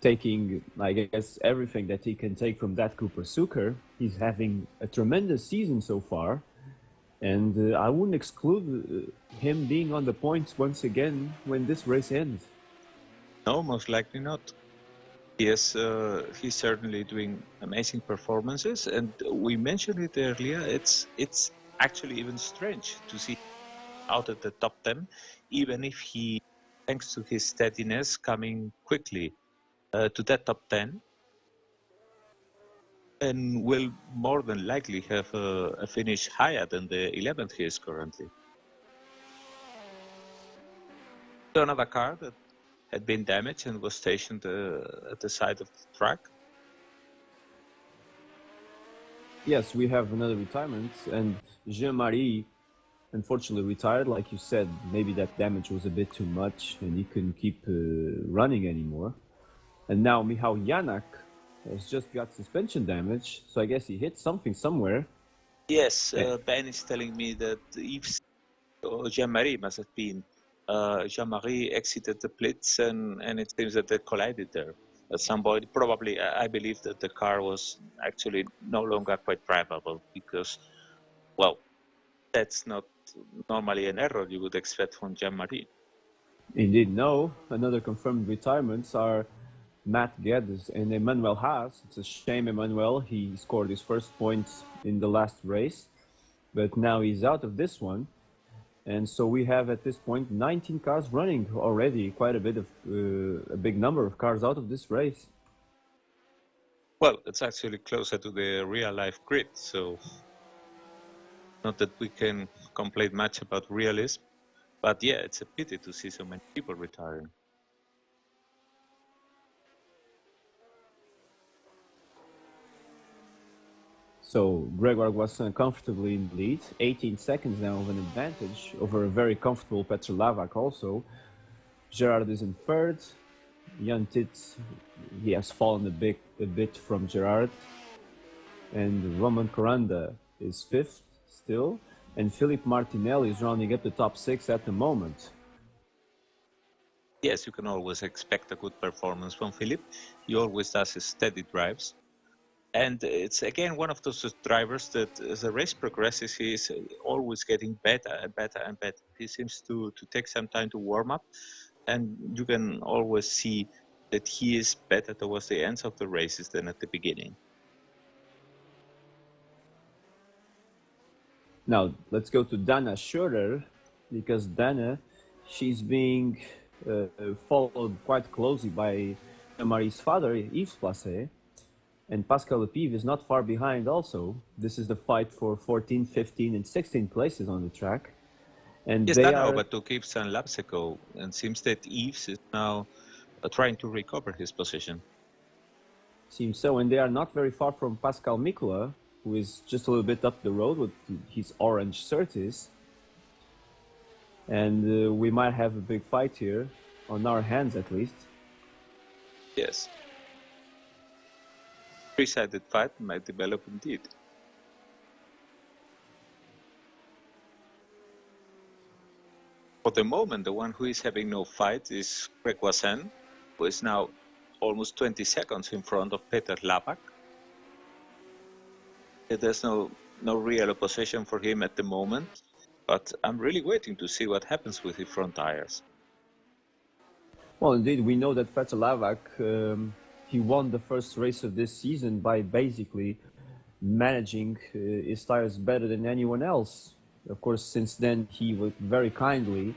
Taking, I guess, everything that he can take from that Cooper Sucker. He's having a tremendous season so far. And I wouldn't exclude him being on the points once again when this race ends. No, most likely not. Yes, he's certainly doing amazing performances, and we mentioned it earlier. It's actually even strange to see out at the top 10, even if he, thanks to his steadiness, coming quickly to that top 10. and will more than likely have a finish higher than the 11th he is currently. So another car that had been damaged and was stationed at the side of the track. Yes, we have another retirement, and Jean-Marie unfortunately retired. Like you said, maybe that damage was a bit too much and he couldn't keep running anymore. And now Michał Janak has just got suspension damage, so I guess he hit something somewhere. Yes, Ben is telling me that Yves or Jean-Marie must have been. Jean-Marie exited the pits and it seems that they collided there at some point. Probably, I believe that the car was actually no longer quite drivable because, well, that's not normally an error you would expect from Jean-Marie. Indeed, no. Another confirmed retirements are Matt Geddes and Emmanuel Haas. It's a shame, Emmanuel. He scored his first points in the last race, but now he's out of this one. And so we have at this point 19 cars running already, quite a bit of a big number of cars out of this race. Well, it's actually closer to the real life grid, so not that we can complain much about realism, but yeah, it's a pity to see so many people retiring. So Grégoire Boissin comfortably in the lead, 18 seconds now of an advantage over a very comfortable Petr Lavak also. Gerard is in third. Jan Titz, he has fallen a bit from Gerard. And Roman Coranda is fifth still. And Philippe Martinelli is rounding up the top six at the moment. Yes, you can always expect a good performance from Philippe. He always does his steady drives. And it's again one of those drivers that as the race progresses, he's always getting better and better and better. He seems to take some time to warm up, and you can always see that he is better towards the ends of the races than at the beginning. Now, let's go to Dana Schroeder, because Dana, she's being followed quite closely by Marie's father, Yves Placé. And Pascal Lepive is not far behind also. This is the fight for 14, 15, and 16 places on the track. And yes, they Dana are... Alberto keeps some laps ago, and seems that Yves is now trying to recover his position. Seems so, and they are not very far from Pascal Mikula, who is just a little bit up the road with his orange Surtees. And we might have a big fight here, on our hands at least. Yes. Three-sided fight might develop indeed. For the moment, the one who is having no fight is Greg Wassan, who is now almost 20 seconds in front of Peter Lavak. There's no real opposition for him at the moment, but I'm really waiting to see what happens with his front tires. Well, indeed, we know that Peter Lavak, he won the first race of this season by basically managing his tires better than anyone else. Of course, since then, he very kindly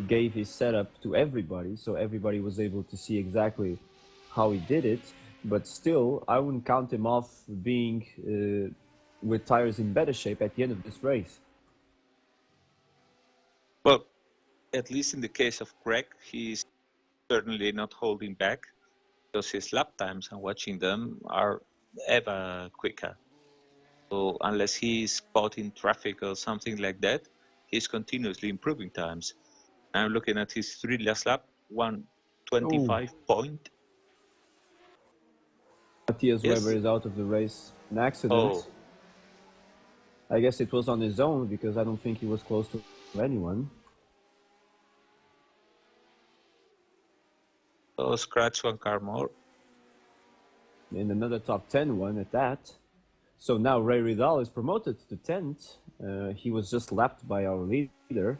gave his setup to everybody, so everybody was able to see exactly how he did it. But still, I wouldn't count him off being with tires in better shape at the end of this race. Well, at least in the case of Greg, he's certainly not holding back, because his lap times and watching them are ever quicker. So unless he's caught in traffic or something like that, he's continuously improving times. I'm looking at his 3 last lap, 1:25 point. Matthias Weber is out of the race. An accident. Oh. I guess it was on his own, because I don't think he was close to anyone. So scratch one car more. And another top 10 one at that. So now Ray Ridal is promoted to 10th. He was just lapped by our leader.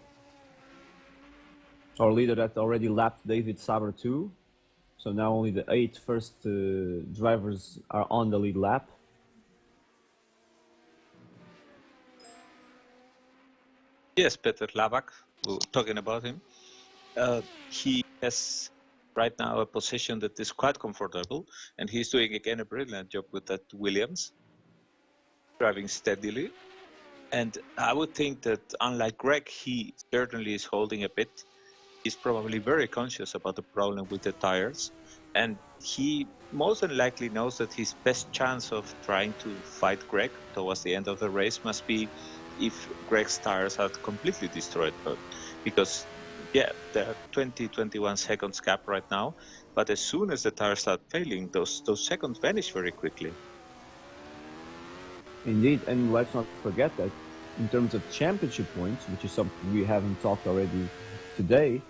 Our leader that already lapped David Saber too. So now only the 8 first drivers are on the lead lap. Yes, Peter Lavak, we were talking about him. He has right now a position that is quite comfortable, and he's doing again a brilliant job with that Williams, driving steadily. And I would think that unlike Greg, he certainly is holding a bit. He's probably very conscious about the problem with the tires, and he most than likely knows that his best chance of trying to fight Greg towards the end of the race must be if Greg's tires are completely destroyed. But because, yeah, there are 21 seconds gap right now, but as soon as the tires start failing, those seconds vanish very quickly. Indeed, and let's not forget that in terms of championship points, which is something we haven't talked already today,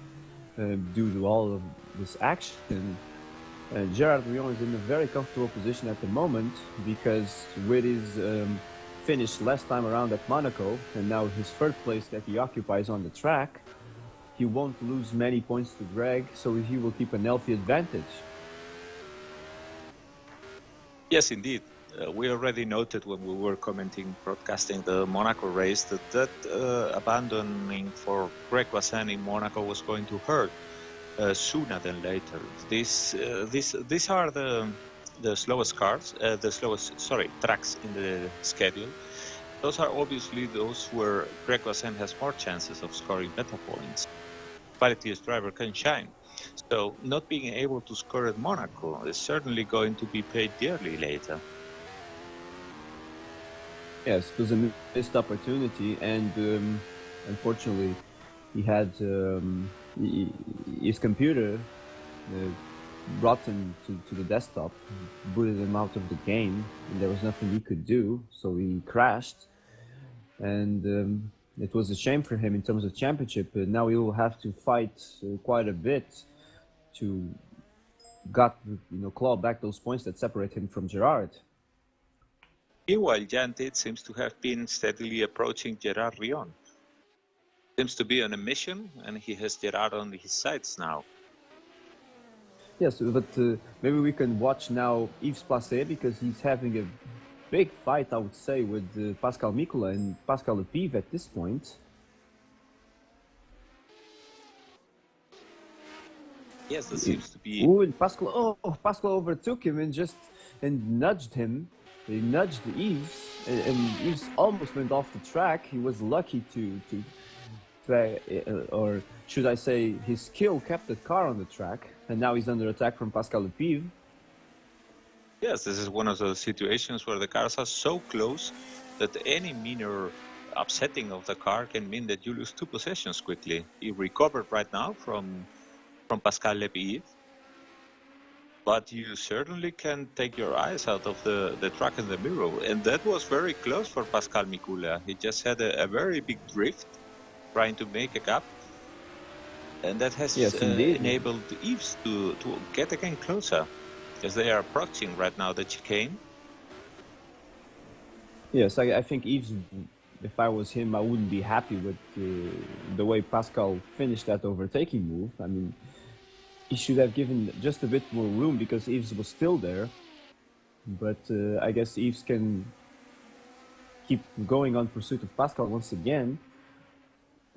due to all of this action, Gerard Rion is in a very comfortable position at the moment because with his finish last time around at Monaco and now his third place that he occupies on the track, he won't lose many points to Greg, so he will keep an healthy advantage. Yes, indeed. We already noted when we were broadcasting the Monaco race that abandoning for Greg Wassan in Monaco was going to hurt sooner than later. These are the slowest cars, tracks in the schedule. Those are obviously those where Greg Wassan has more chances of scoring better points. Quality's driver can shine. So not being able to score at Monaco is certainly going to be paid dearly later. Yes, it was a missed opportunity, and unfortunately, he had his computer brought him to the desktop, booted him out of the game, and there was nothing he could do, so he crashed. And it was a shame for him in terms of championship. Now he will have to fight quite a bit to claw back those points that separate him from Gerard. Meanwhile, Jan Dit seems to have been steadily approaching Gerard Rion. Seems to be on a mission, and he has Gerard on his sides now. Yes, but maybe we can watch now Yves Placé, because he's having a big fight, I would say, with Pascal Mikula and Pascal Lepive at this point. Yes, that seems to be... Ooh, and Pascal overtook him and nudged him. He nudged Yves, and Yves almost went off the track. He was lucky or should I say, his skill kept the car on the track, and now he's under attack from Pascal Lepive. Yes, this is one of those situations where the cars are so close that any minor upsetting of the car can mean that you lose 2 positions quickly. He recovered right now from Pascal Lepive, but you certainly can take your eyes out of the track in the mirror, and that was very close for Pascal Mikula. He just had a very big drift trying to make a gap, and that has enabled Yves to get again closer, as they are approaching right now the chicane. Yes, I think Yves, if I was him, I wouldn't be happy with the way Pascal finished that overtaking move. I mean, he should have given just a bit more room because Yves was still there. But I guess Yves can keep going on pursuit of Pascal once again.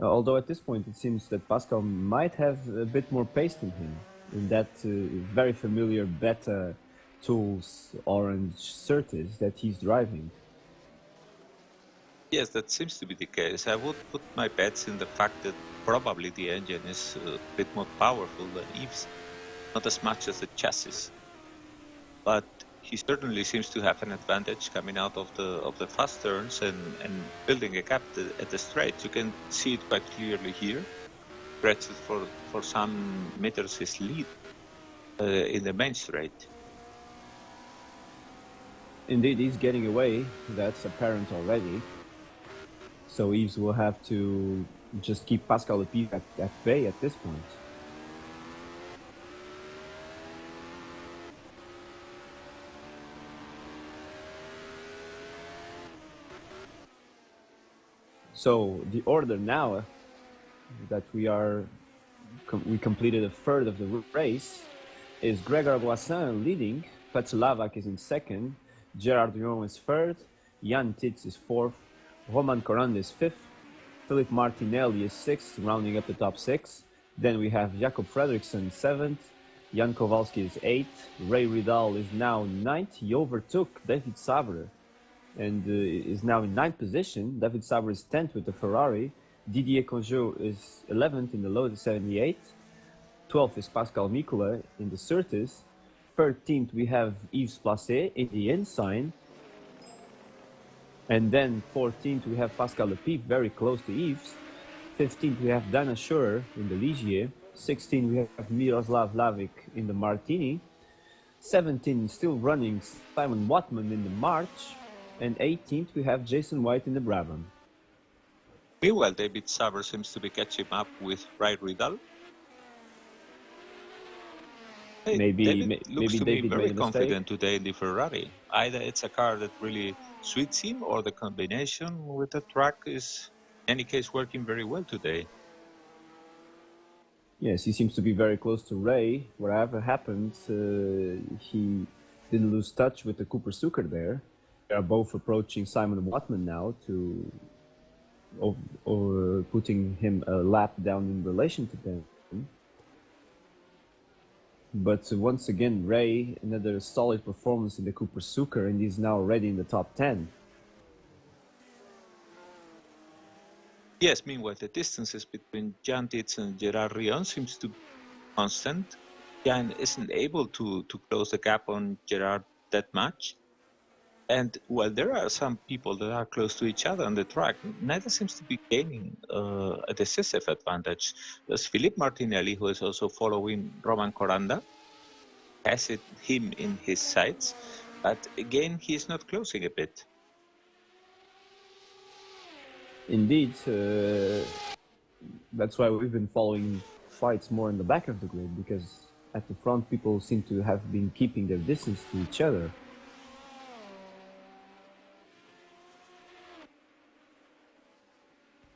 Although at this point it seems that Pascal might have a bit more pace than him in that very familiar Beta Tools orange Surtees that he's driving. Yes, that seems to be the case. I would put my bets in the fact that probably the engine is a bit more powerful than Yves, not as much as the chassis. But he certainly seems to have an advantage coming out of the fast turns and building a gap at the straight. You can see it quite clearly here. Stretches for some meters his lead in the main straight. Indeed, he's getting away. That's apparent already. So Yves will have to just keep Pascal Lepive at bay at this point. So the order now that we completed a third of the race is Gregor Boissin leading, Petr is in second, Gerard Rion is third, Jan Tits is fourth, Roman Corand is fifth, Philippe Martinelli is sixth, rounding up the top 6. Then we have Jakob Fredriksson seventh, Jan Kowalski is 8th. Ray Ridal is now 9th. He overtook David Sabre and is now in 9th position. David Sabre is 10th with the Ferrari. Didier Congeot is 11th in the Lotus 78. 12th is Pascal Mikula in the Surtees. 13th we have Yves Placé in the Ensign. And then 14th we have Pascal Lepiv, very close to Yves. 15th we have Dana Schurer in the Ligier. 16th we have Miroslav Lavic in the Martini. 17th still running Simon Watman in the March. And 18th we have Jason White in the Brabham. Meanwhile, David Sabre seems to be catching up with Ray Ridal. Hey, Maybe David looks to David me very made a confident today in the Ferrari. Either it's a car that really suits him, or the combination with the track is, in any case, working very well today. Yes, he seems to be very close to Ray. Whatever happened, he didn't lose touch with the Cooper Sucker there. They are both approaching Simon Watman now or putting him a lap down in relation to them. But once again, Ray, another solid performance in the Cooper Sucker, and he's now already in the top 10. Yes, meanwhile, the distances between Jan Dietz and Gerard Rion seems to be constant. Jan isn't able to close the gap on Gerard that much. And while there are some people that are close to each other on the track, neither seems to be gaining a decisive advantage. There's Philippe Martinelli, who is also following Roman Coranda, has him in his sights, but again, he is not closing a bit. Indeed, that's why we've been following fights more in the back of the grid, because at the front people seem to have been keeping their distance to each other.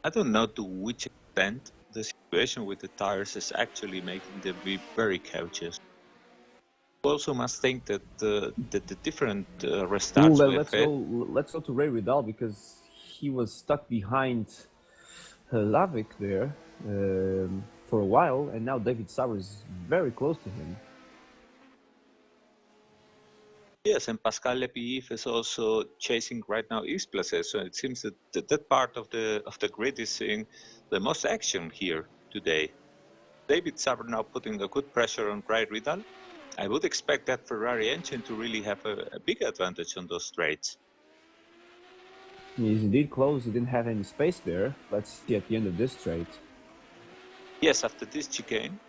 I don't know to which extent the situation with the tires is actually making them be very cautious. You also must think that the different restarts Well, we've had. let's go to Ray Ridal, because he was stuck behind Lavic there for a while, and now David Sabre is very close to him. Yes, and Pascal Lepiv is also chasing right now Yves Placé, so it seems that that part of the grid is seeing the most action here today. David Sabre now putting a good pressure on Ray Ridal. I would expect that Ferrari engine to really have a big advantage on those straights. He's indeed close, he didn't have any space there. Let's see at the end of this straight. Yes, after this chicane,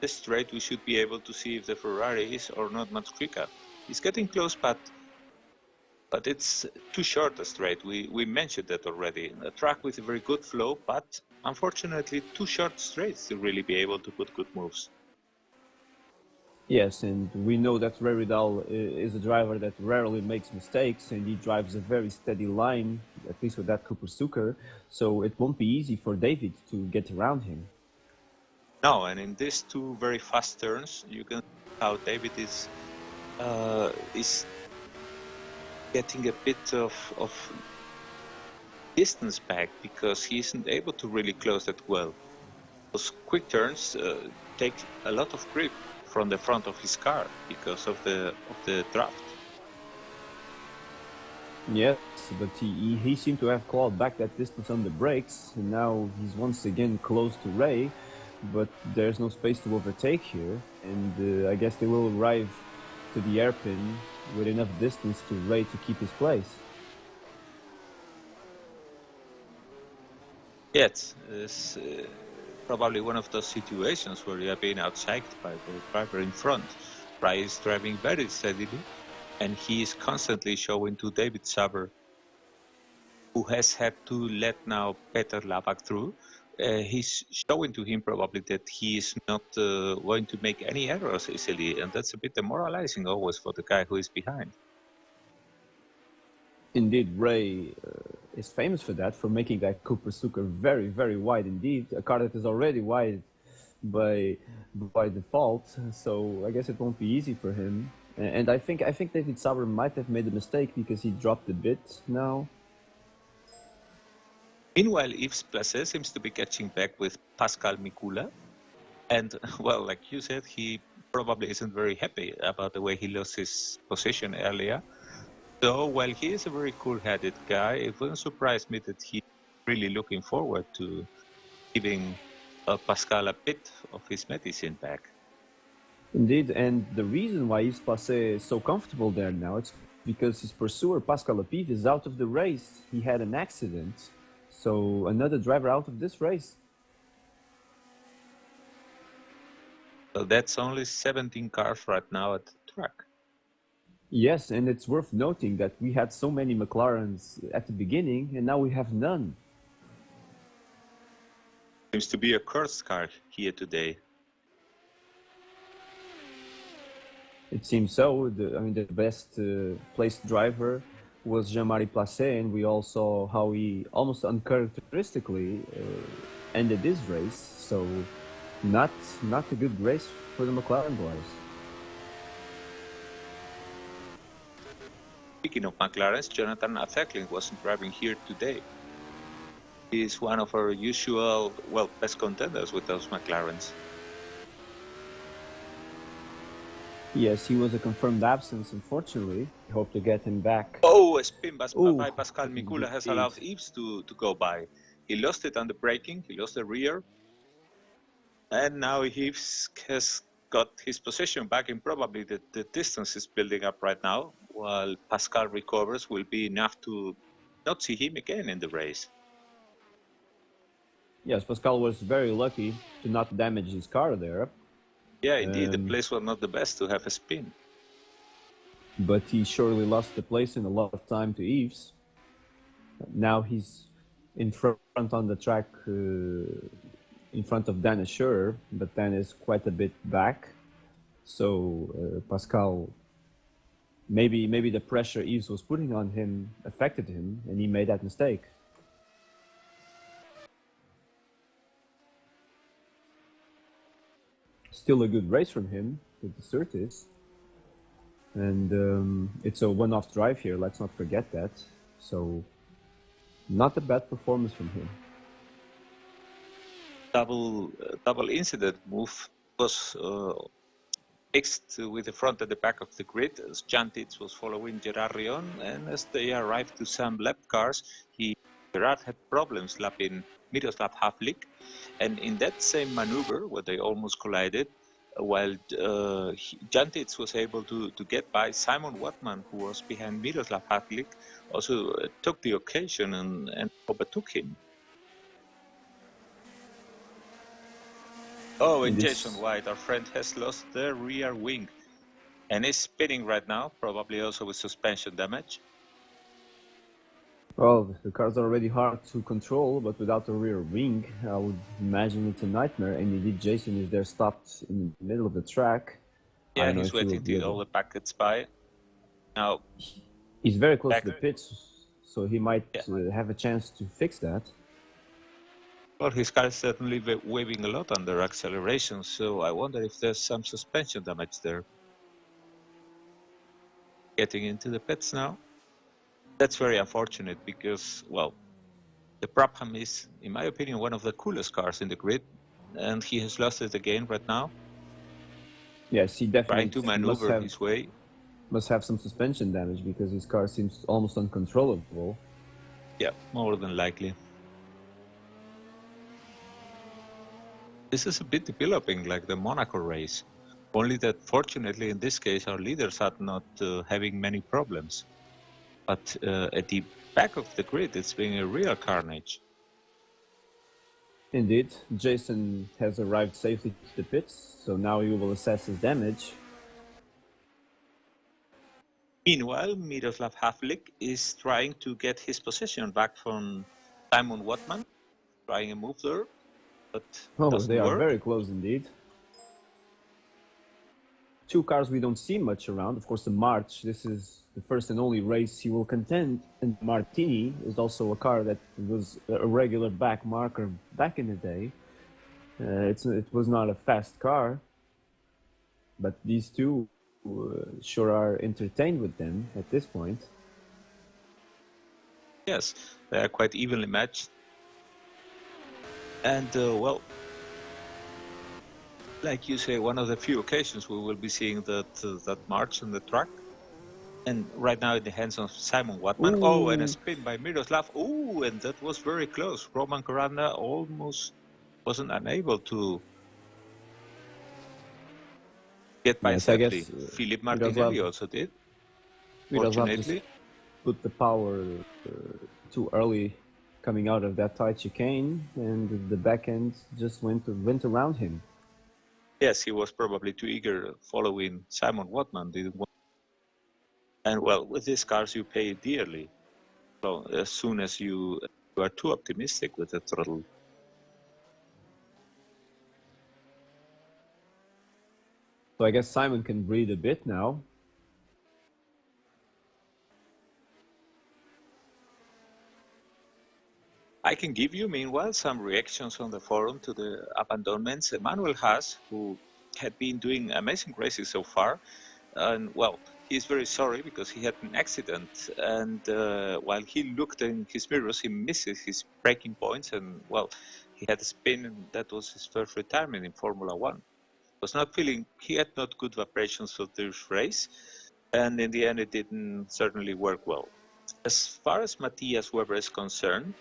this straight we should be able to see if the Ferrari is or not much quicker. He's getting close, but it's too short a straight. We mentioned that already. A track with a very good flow, but unfortunately too short straights to really be able to put good moves. Yes, and we know that Ray Ridal is a driver that rarely makes mistakes, and he drives a very steady line, at least with that Cooper Sucker, so it won't be easy for David to get around him. No, and in these two very fast turns, you can see how David is getting a bit of distance back, because he isn't able to really close that well. Those quick turns take a lot of grip from the front of his car because of the draft. Yes, but he seemed to have clawed back that distance on the brakes, and now he's once again close to Ray, but there's no space to overtake here, and I guess they will arrive to the hairpin with enough distance to Ray to keep his place. Yes, it's probably one of those situations where you are being outsiked by the driver in front. Ray is driving very steadily, and he is constantly showing to David Sabre, who has had to let now Peter Lavak through. He's showing to him probably that he is not going to make any errors easily, and that's a bit demoralizing always for the guy who is behind. Indeed, Ray is famous for that, for making that Cooper Sucker very, very wide indeed. A car that is already wide by default, so I guess it won't be easy for him. And I think David Sabre might have made a mistake because he dropped a bit now. Meanwhile, Yves Placé seems to be catching back with Pascal Mikula. And, well, like you said, he probably isn't very happy about the way he lost his position earlier. So while he is a very cool-headed guy, it wouldn't surprise me that he's really looking forward to giving Pascal a bit of his medicine back. Indeed, and the reason why Yves Passet is so comfortable there now, it's because his pursuer, Pascal Lapid, is out of the race. He had an accident, so another driver out of this race. So that's only 17 cars right now at the track. Yes, and it's worth noting that we had so many McLarens at the beginning, and now we have none. Seems to be a cursed car here today. It seems so. The best placed driver was Jean-Marie Placet, and we all saw how he almost uncharacteristically ended this race. So, not a good race for the McLaren boys. Speaking of McLarens, Jonathan Affleck wasn't driving here today. He's one of our usual, best contenders with those McLarens. Yes, he was a confirmed absence, unfortunately. We hope to get him back. Oh, a spin by Ooh, Pascal Mikula has indeed. allowed Yves to go by. He lost it on the braking, he lost the rear. And now Yves has got his position back, and probably the distance is building up right now. While Pascal recovers, will be enough to not see him again in the race. Yes, Pascal was very lucky to not damage his car there, Yeah, indeed, the place was not the best to have a spin. but he surely lost the place in a lot of time to Yves. Now he's in front on the track, in front of Dan Assurer, but Dan is quite a bit back. So Pascal, maybe the pressure Yves was putting on him affected him, and he made that mistake. Still a good race from him with the Surtees. And it's a one-off drive here, let's not forget that. So, not a bad performance from him. Double incident move was mixed with the front and the back of the grid, as Jan Tits was following Gerard Rion, and as they arrived to some lap cars, Gerard had problems lapping Miroslav Havlik, and in that same maneuver where they almost collided, while Jan Tits was able to get by, Simon Watman, who was behind Miroslav Havlik, also took the occasion and overtook him. Oh, and Jason White, our friend, has lost the rear wing and is spinning right now, probably also with suspension damage. Well, the car's already hard to control, but without a rear wing, I would imagine it's a nightmare. And indeed, Jason is there stopped in the middle of the track. Yeah, he's waiting till all the packets by. Now, he's very close to the pits, so he might have a chance to fix that. Well, his car is certainly waving a lot under acceleration, so I wonder if there's some suspension damage there. Getting into the pits now. That's very unfortunate because, well, the Brabham is, in my opinion, one of the coolest cars in the grid, and he has lost it again right now. Yes, he definitely trying to maneuver his way. Must have some suspension damage because his car seems almost uncontrollable. Yeah, more than likely. This is a bit developing like the Monaco race, only that fortunately in this case our leaders are not having many problems. But at the back of the grid it's being a real carnage. Indeed, Jason has arrived safely to the pits, so now he will assess his damage. Meanwhile, Miroslav Havlik is trying to get his position back from Simon Watman, trying a move there. But they are work. Very close indeed. Two cars we don't see much around. Of course, the March, this is the first and only race he will contend. And Martini is also a car that was a regular back marker back in the day. It was not a fast car, but these two sure are entertained with them at this point. Yes, they are quite evenly matched. And, well, like you say, one of the few occasions we will be seeing that march on the track. And right now in the hands of Simon Watman. Oh, and a Ooh. spin by Miroslav. Oh, and that was very close. Roman Coranda almost wasn't unable to get by Yes, I safely. guess Philip Martinelli Miroslav also did, just fortunately. put the power too early coming out of that tight chicane, and the back end just went around him. Yes, he was probably too eager following Simon Watman. Didn't want. And well, with these cars, you pay dearly. So as soon as you are too optimistic with the throttle. So I guess Simon can breathe a bit now. I can give you, meanwhile, some reactions on the forum to the abandonments. Manuel Haas, who had been doing amazing races so far, and well, he's very sorry because he had an accident, and while he looked in his mirrors, he misses his braking points, and well, he had a spin, and that was his first retirement in Formula One. He had not good vibrations for this race, and in the end, it didn't certainly work well. As far as Matthias Weber is concerned,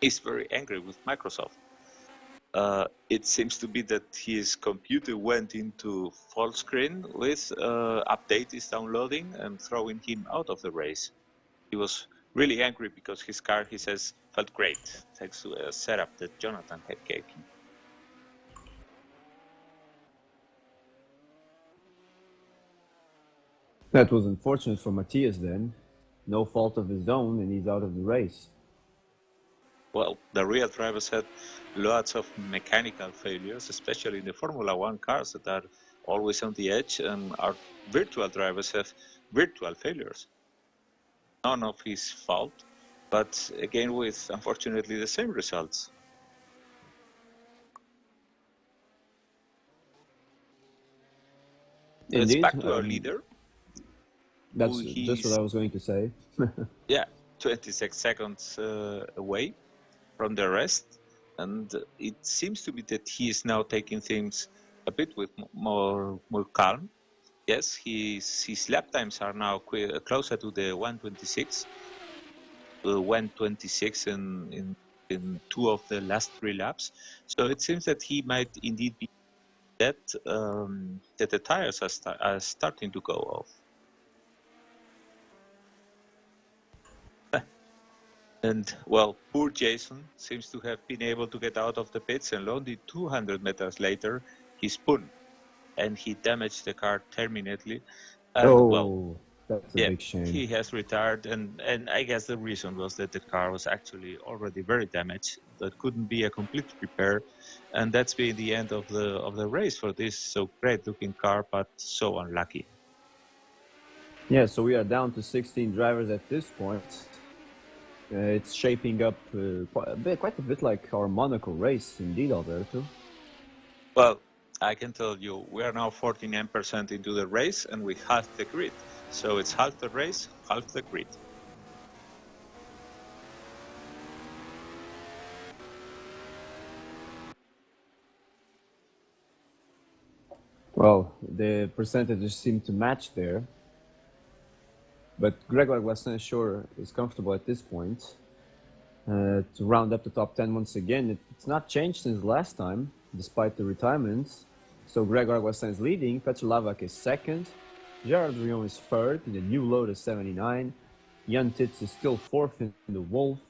he's very angry with Microsoft. It seems to be that his computer went into full screen with update is downloading and throwing him out of the race. He was really angry because his car, he says, felt great thanks to a setup that Jonathan had gave him. That was unfortunate for Matthias then. No fault of his own, and he's out of the race. Well, the real drivers had lots of mechanical failures, especially in the Formula One cars that are always on the edge, and our virtual drivers have virtual failures. None of his fault, but again with, unfortunately, the same results. It's Indeed. back to our leader. That's just what I was going to say. Yeah, 26 seconds away from the rest, and it seems to be that he is now taking things a bit with more calm. Yes, his lap times are now closer to the 126. 126 in two of the last three laps. So it seems that he might indeed be that the tires are starting to go off. And well, poor Jason seems to have been able to get out of the pits, and only 200 meters later, he spun and he damaged the car terminately. And well, that's a big shame. He has retired, and I guess the reason was that the car was actually already very damaged. That couldn't be a complete repair, and that's been the end of the race for this so great-looking car, but so unlucky. Yeah, so we are down to 16 drivers at this point. It's shaping up quite a bit like our Monaco race, indeed, Alberto. Well, I can tell you, we are now 49% into the race, and we half the grid. So it's half the race, half the grid. Well, the percentages seem to match there. But Grégoire Glassin sure is comfortable at this point. To round up the top 10 once again, it's not changed since last time, despite the retirements. So Grégoire Glassin is leading, Petr Lavac is second, Gerard Rion is third in the new Lotus 79, Jan Tits is still fourth in the Wolf,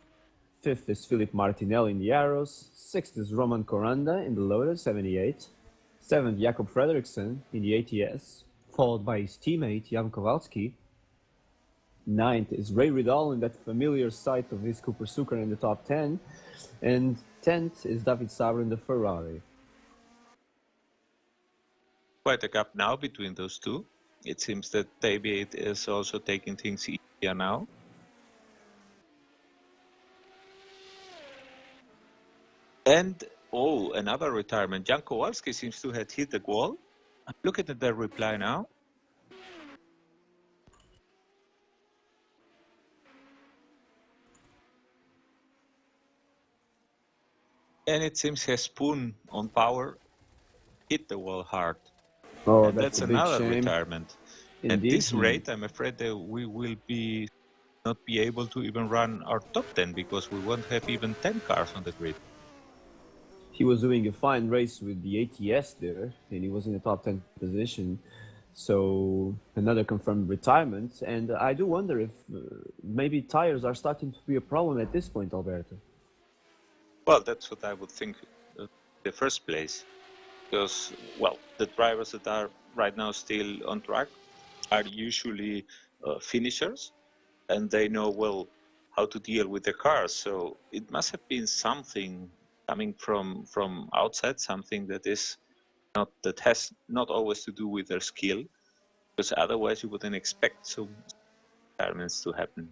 fifth is Philippe Martinelli in the Arrows, sixth is Roman Coranda in the Lotus 78, seventh Jakob Frederiksen in the ATS, followed by his teammate Jan Kowalski. Ninth is Ray Ridal in that familiar sight of his Cooper Sucker in the top 10. And 10th is David Sabre in the Ferrari. Quite a gap now between those two. It seems that maybe it is also taking things easier now. And, oh, another retirement. Jan Kowalski seems to have hit the wall. I'm looking at the reply now. And it seems he has spun on power. hit the wall hard. Oh, And that's that's a big another shame. retirement. At Indeed, this rate, I'm afraid that we will not be able to even run our top 10 because we won't have even 10 cars on the grid. he was doing a fine race with the ATS there, and he was in the top 10 position. So another confirmed retirement, and I do wonder if maybe tires are starting to be a problem at this point, Alberto. Well, that's what I would think in the first place. Because, well, the drivers that are right now still on track are usually finishers, and they know well how to deal with the cars. So it must have been something coming from outside, something that has not always to do with their skill, because otherwise you wouldn't expect some retirements to happen.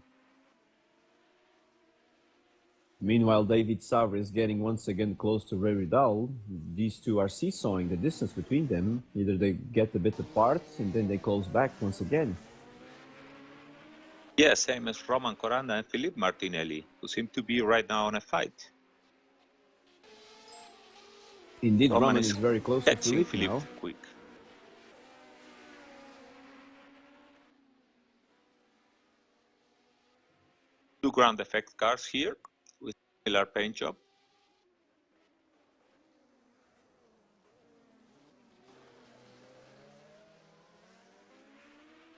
Meanwhile, David Sauber is getting once again close to Ray Vidal. These two are seesawing the distance between them. Either they get a bit apart and then they close back once again. Yeah, same as Roman Coranda and Philippe Martinelli, who seem to be right now on a fight. Indeed, Roman is very close to Philippe now. Quick. Two ground effect cars here with similar paint job.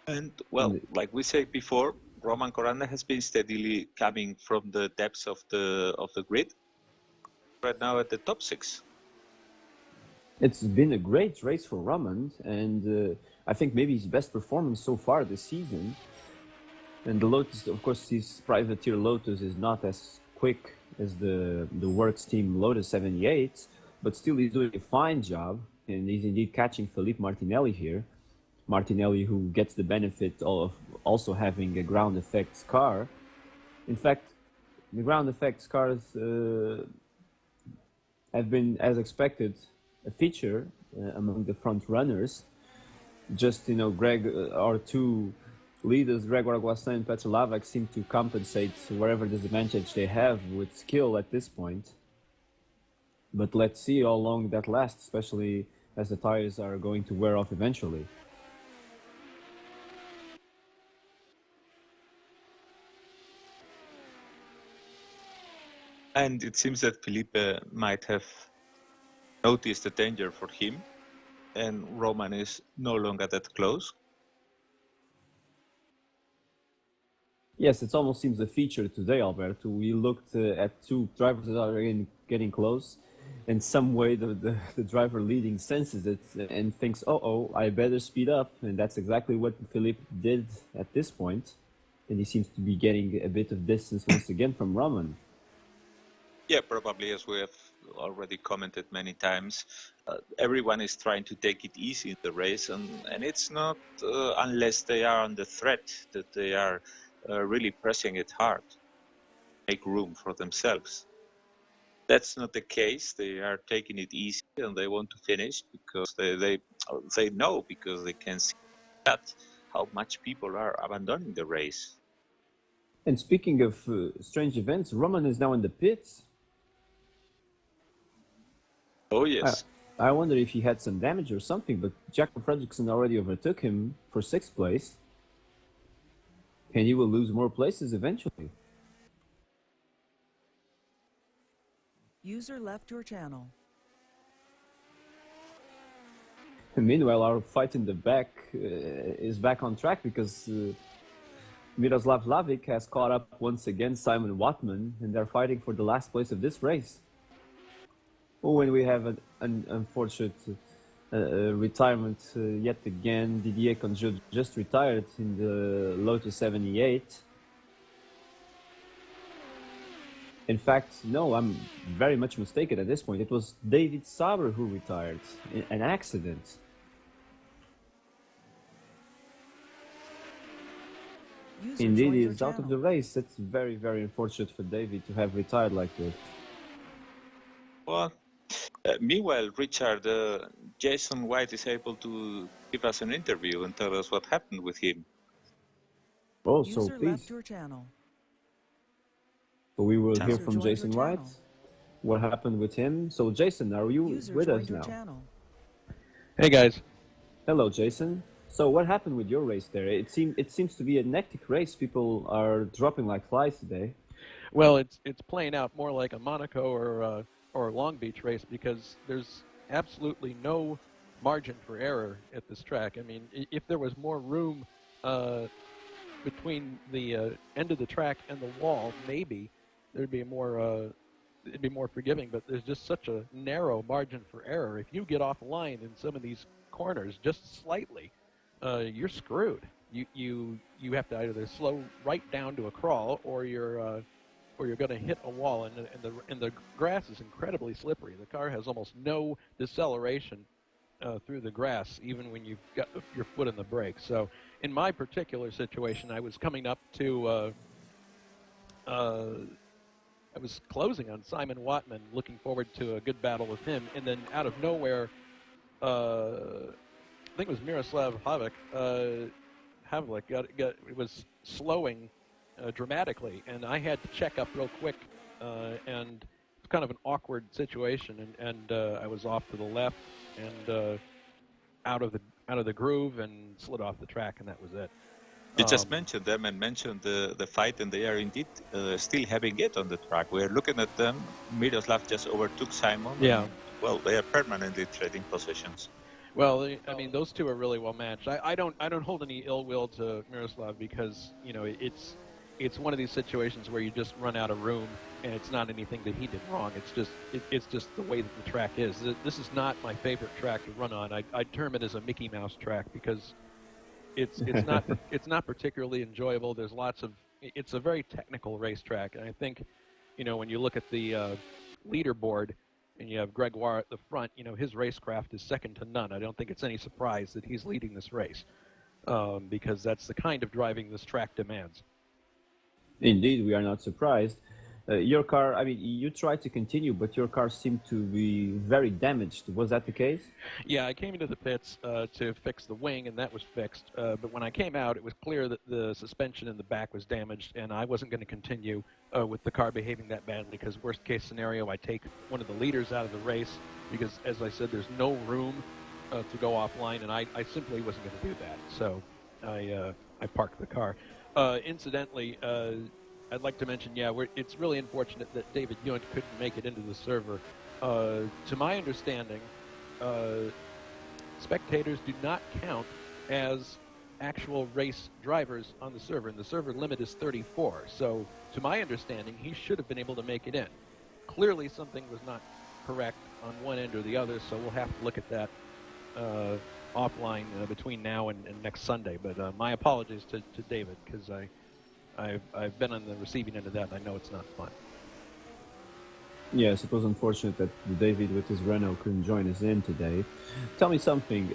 And well, like we said before, Roman Coranda has been steadily coming from the depths of the grid. Right now at the top 6. It's been a great race for Roman, and I think maybe his best performance so far this season. And the Lotus, of course, his privateer Lotus is not as quick as the Works team Lotus 78, but still he's doing a fine job, and he's indeed catching Philippe Martinelli here. Martinelli, who gets the benefit of also having a ground effects car. In fact, the ground effects cars have been, as expected, a feature among the front runners. Just, Greg, our two leaders, Gregor Aguassan and Petr Lavak, seem to compensate wherever disadvantage they have with skill at this point. But let's see how long that lasts, especially as the tires are going to wear off eventually. And it seems that Felipe might have noticed the danger for him, and Roman is no longer that close. Yes, it almost seems a feature today, Alberto. We looked at two drivers that are getting close. In some way, the driver leading senses it and thinks, oh, I better speed up. And that's exactly what Philippe did at this point. And he seems to be getting a bit of distance once again from Roman. Yeah, probably, as we have already commented many times, everyone is trying to take it easy in the race, and it's not unless they are under threat that they are really pressing it hard, make room for themselves. That's not the case. They are taking it easy and they want to finish because they know, because they can see that how much people are abandoning the race. And speaking of strange events, Roman is now in the pits. Oh, yes. I wonder if he had some damage or something, but Jacob Fredriksson already overtook him for 6th place. And he will lose more places eventually. User left your channel. And meanwhile, our fight in the back is back on track because Miroslav Lavic has caught up once again Simon Watman, and they're fighting for the last place of this race. Oh, and we have an unfortunate retirement yet again. Didier Conjou just retired in the Lotus 78. In fact, no, I'm very much mistaken at this point. It was David Sauber who retired in an accident. Indeed, he is out of the race. It's very, very unfortunate for David to have retired like this. Well, meanwhile, Richard, Jason White is able to give us an interview and tell us what happened with him. Oh, so please. Your channel. So we will hear from Jason White. What happened with him? So Jason, are you with us now? Hey guys. Hello, Jason. So what happened with your race there? It seems to be a hectic race. People are dropping like flies today. Well, it's playing out more like a Monaco or Long Beach race because there's absolutely no margin for error at this track. I mean, if there was more room between the end of the track and the wall, maybe there'd be more. It'd be more forgiving, but there's just such a narrow margin for error. If you get off line in some of these corners just slightly, you're screwed. You have to either slow right down to a crawl, or you're going to hit a wall, and the grass is incredibly slippery. The car has almost no deceleration through the grass, even when you've got your foot in the brake. So, in my particular situation, I was coming up to. I was closing on Simon Watman, looking forward to a good battle with him, and then out of nowhere, I think it was Miroslav Havlik it was slowing dramatically, and I had to check up real quick, and it's kind of an awkward situation, and I was off to the left and out of the groove and slid off the track, and that was it. You just mentioned them and mentioned the fight, and they are indeed still having it on the track. We're looking at them. Miroslav just overtook Simon. Yeah. And, well, they are permanently trading positions. Well, I mean, those two are really well matched. I don't hold any ill will to Miroslav because it's one of these situations where you just run out of room, and it's not anything that he did wrong. It's just the way that the track is. This is not my favorite track to run on. I'd term it as a Mickey Mouse track because it's not particularly enjoyable. There's it's a very technical racetrack, and I think when you look at the leaderboard and you have Gregoire at the front, his racecraft is second to none. I don't think it's any surprise that he's leading this race because that's the kind of driving this track demands. Indeed, we are not surprised. Your car, I mean, you tried to continue, but your car seemed to be very damaged. Was that the case? Yeah, I came into the pits to fix the wing, and that was fixed. But when I came out, it was clear that the suspension in the back was damaged, and I wasn't going to continue with the car behaving that badly because worst case scenario, I take one of the leaders out of the race because, as I said, there's no room to go offline, and I simply wasn't going to do that. So I parked the car. Incidentally, I'd like to mention, it's really unfortunate that David Yunt couldn't make it into the server. To my understanding, spectators do not count as actual race drivers on the server, and the server limit is 34. So, to my understanding, he should have been able to make it in. Clearly, something was not correct on one end or the other, so we'll have to look at that offline between now and next Sunday. But my apologies to David, because I've been on the receiving end of that, and I know it's not fun. Yes, it was unfortunate that David with his Renault couldn't join us in today. Tell me something,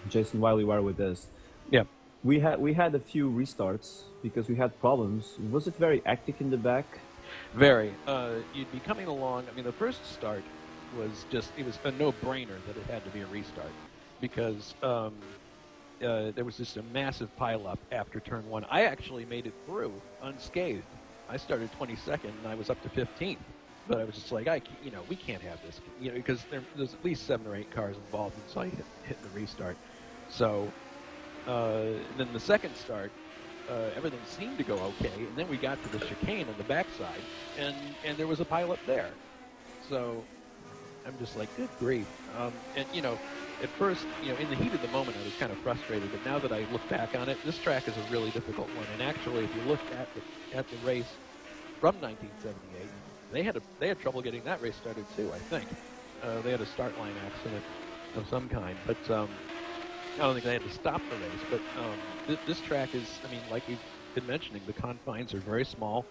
Jason, while you are with us. Yeah. We had a few restarts because we had problems. Was it very hectic in the back? Very. You'd be coming along. I mean, the first start was it was a no-brainer that it had to be a restart because there was just a massive pileup after turn one. I actually made it through unscathed. I started 22nd and I was up to 15th, but I was just like, we can't have this, because there's at least 7 or 8 cars involved, and so I hit the restart. So then the second start, everything seemed to go okay, and then we got to the chicane on the backside, and there was a pileup there. So I'm just like, good grief. And at first, in the heat of the moment, I was kind of frustrated. But now that I look back on it, this track is a really difficult one. And actually, if you look at the race from 1978, they had trouble getting that race started too. I think they had a start line accident of some kind. But I don't think they had to stop the race. But this track is, I mean, like we've been mentioning, the confines are very small.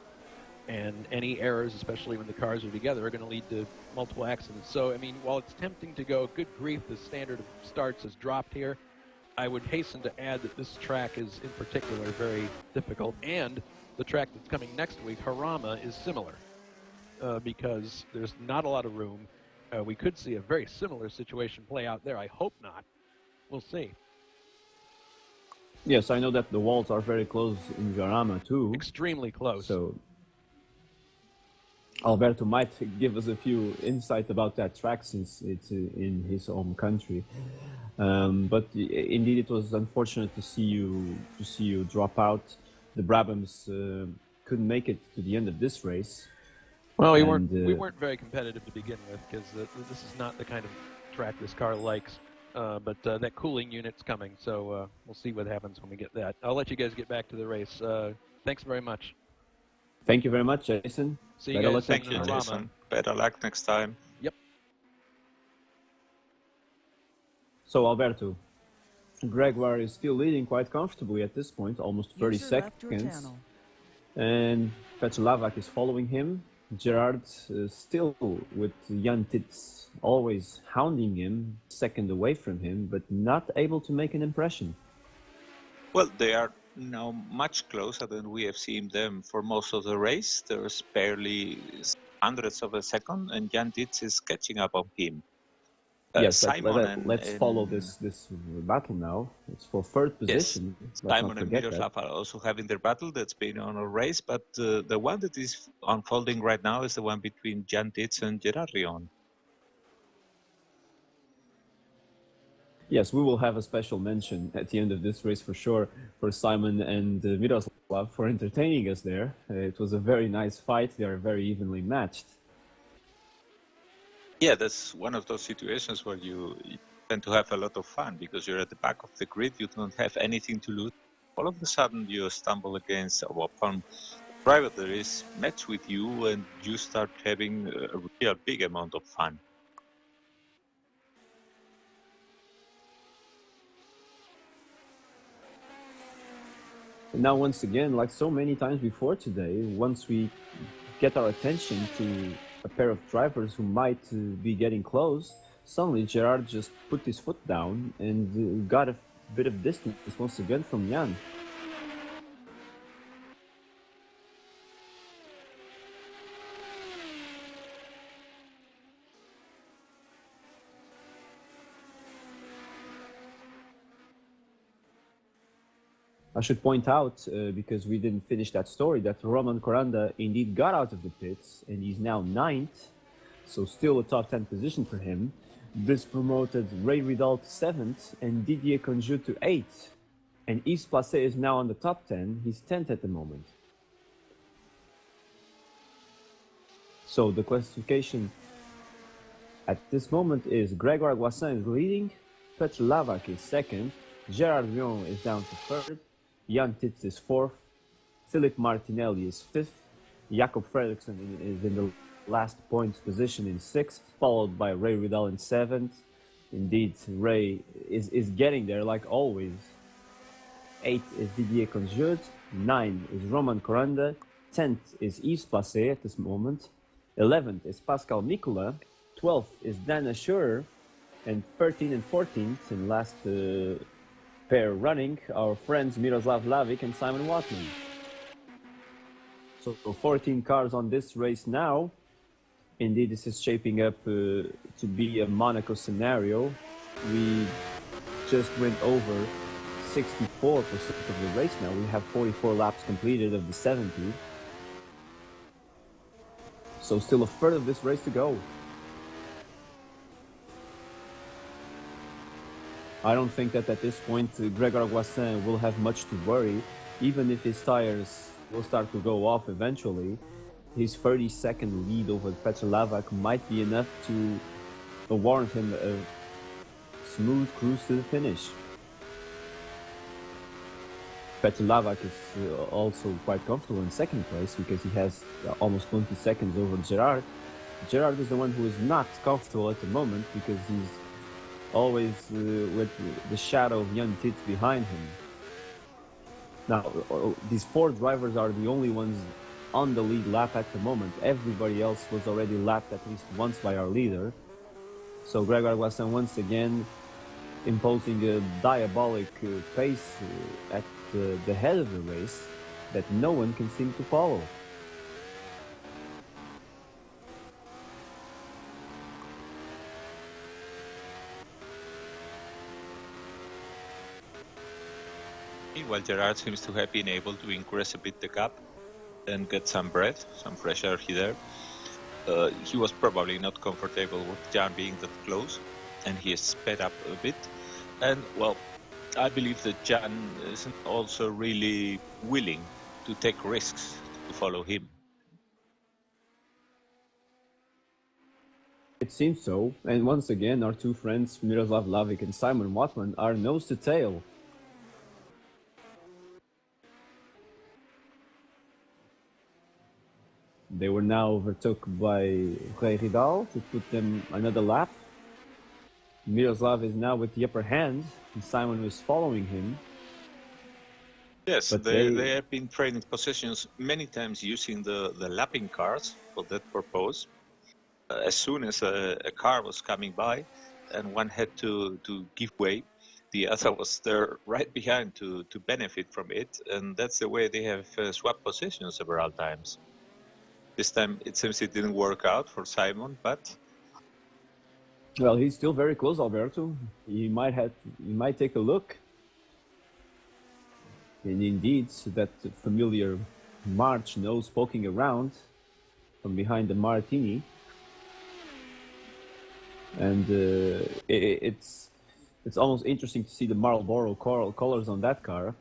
And any errors, especially when the cars are together, are going to lead to multiple accidents. So, I mean, while it's tempting to go, good grief, the standard of starts has dropped here, I would hasten to add that this track is, in particular, very difficult. And the track that's coming next week, Harama, is similar because there's not a lot of room. We could see a very similar situation play out there. I hope not. We'll see. Yes, I know that the walls are very close in Harama, too. Extremely close. So Alberto might give us a few insight about that track since it's in his home country. But indeed, it was unfortunate to see you drop out. The Brabhams couldn't make it to the end of this race. Well, we weren't very competitive to begin with because this is not the kind of track this car likes. But that cooling unit's coming, so we'll see what happens when we get that. I'll let you guys get back to the race. Thanks very much. Thank you very much, Jason. See you guys. Thank you, Jason. Better luck next time. Yep. So, Alberto, Gregoire is still leading quite comfortably at this point, almost 30 seconds. And Petrolavac is following him. Gerard still with Jan Tits always hounding him, second away from him, but not able to make an impression. Well, they are now much closer than we have seen them for most of the race. There's barely hundredths of a second, and Jan Tits is catching up on him. Yes, let's follow this battle now. It's for third position. Yes, Simon and Miroslav are also having their battle that's been on a race, but the one that is unfolding right now is the one between Jan Tits and Gerard Rion. Yes, we will have a special mention at the end of this race for sure for Simon and Miroslav for entertaining us there. It was a very nice fight. They are very evenly matched. Yeah, that's one of those situations where you tend to have a lot of fun because you're at the back of the grid, you don't have anything to lose. All of a sudden you stumble against or upon a driver that is matched with you and you start having a real big amount of fun. And now once again, like so many times before today, once we get our attention to a pair of drivers who might be getting close, suddenly Gerard just put his foot down and got a bit of distance once again from Jan. I should point out, because we didn't finish that story, that Roman Coranda indeed got out of the pits and he's now 9th, so still a top 10 position for him. This promoted Ray Vidal to 7th and Didier Conjou to 8th. And Yves Placé is now on the top 10, he's 10th at the moment. So the classification at this moment is Grégoire Guassin is leading, Petrolavac is 2nd, Gerard Rion is down to 3rd, Jan Tits is 4th, Philippe Martinelli is 5th, Jakob Fredriksson is in the last points position in 6th, followed by Ray Vidal in 7th. Indeed, Ray is getting there like always. 8th is Didier Conjou, 9th is Roman Coranda, 10th is Yves Placé at this moment, 11th is Pascal Nicola, 12th is Dan Assurer, and 13th and 14th in last pair running, our friends Miroslav Lavic and Simon Watman. So 14 cars on this race now. Indeed, this is shaping up to be a Monaco scenario. We just went over 64% of the race now. We have 44 laps completed of the 70. So still a third of this race to go. I don't think that at this point Grégoire Guassin will have much to worry, even if his tires will start to go off eventually. His 30-second lead over Petrolavac might be enough to warrant him a smooth cruise to the finish. Petrolavac is also quite comfortable in second place because he has almost 20 seconds over Gerard. Gerard is the one who is not comfortable at the moment because he's always with the shadow of Jan Tits behind him. Now, these 4 drivers are the only ones on the lead lap at the moment. Everybody else was already lapped at least once by our leader. So Grégoire Guassin once again imposing a diabolic pace at the head of the race that no one can seem to follow. Meanwhile, Gerard seems to have been able to increase a bit the gap and get some breath, some fresh air here. he was probably not comfortable with Jan being that close, and he has sped up a bit. And well, I believe that Jan isn't also really willing to take risks to follow him. It seems so, and once again, our two friends, Miroslav Lavic and Simon Watman, are nose to tail. They were now overtook by Ridal to put them another lap. Miroslav is now with the upper hand, and Simon is following him. Yes, But they have been trading positions many times using the lapping cars for that purpose. As soon as a car was coming by and one had to give way, the other was there right behind to benefit from it. And that's the way they have swapped positions several times. This time it seems it didn't work out for Simon, but... Well, he's still very close, Alberto. He might take a look. And indeed, that familiar March nose poking around from behind the Martini. And it's almost interesting to see the Marlboro colors on that car.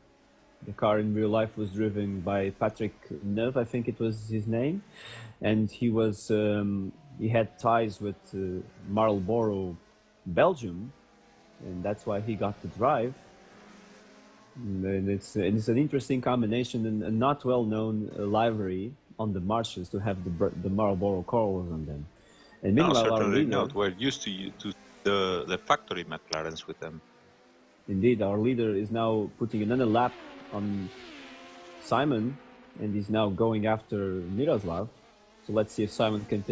The car in real life was driven by Patrick Neuve, I think it was his name, and he had ties with Marlboro Belgium, and that's why he got the drive. And it's an interesting combination and a not well-known livery on the Marches to have the Marlboro colors on them. And No, meanwhile, certainly not. We're used to the factory McLarens with them. Indeed, our leader is now putting another lap on Simon, and he's now going after Miroslav. So let's see if Simon can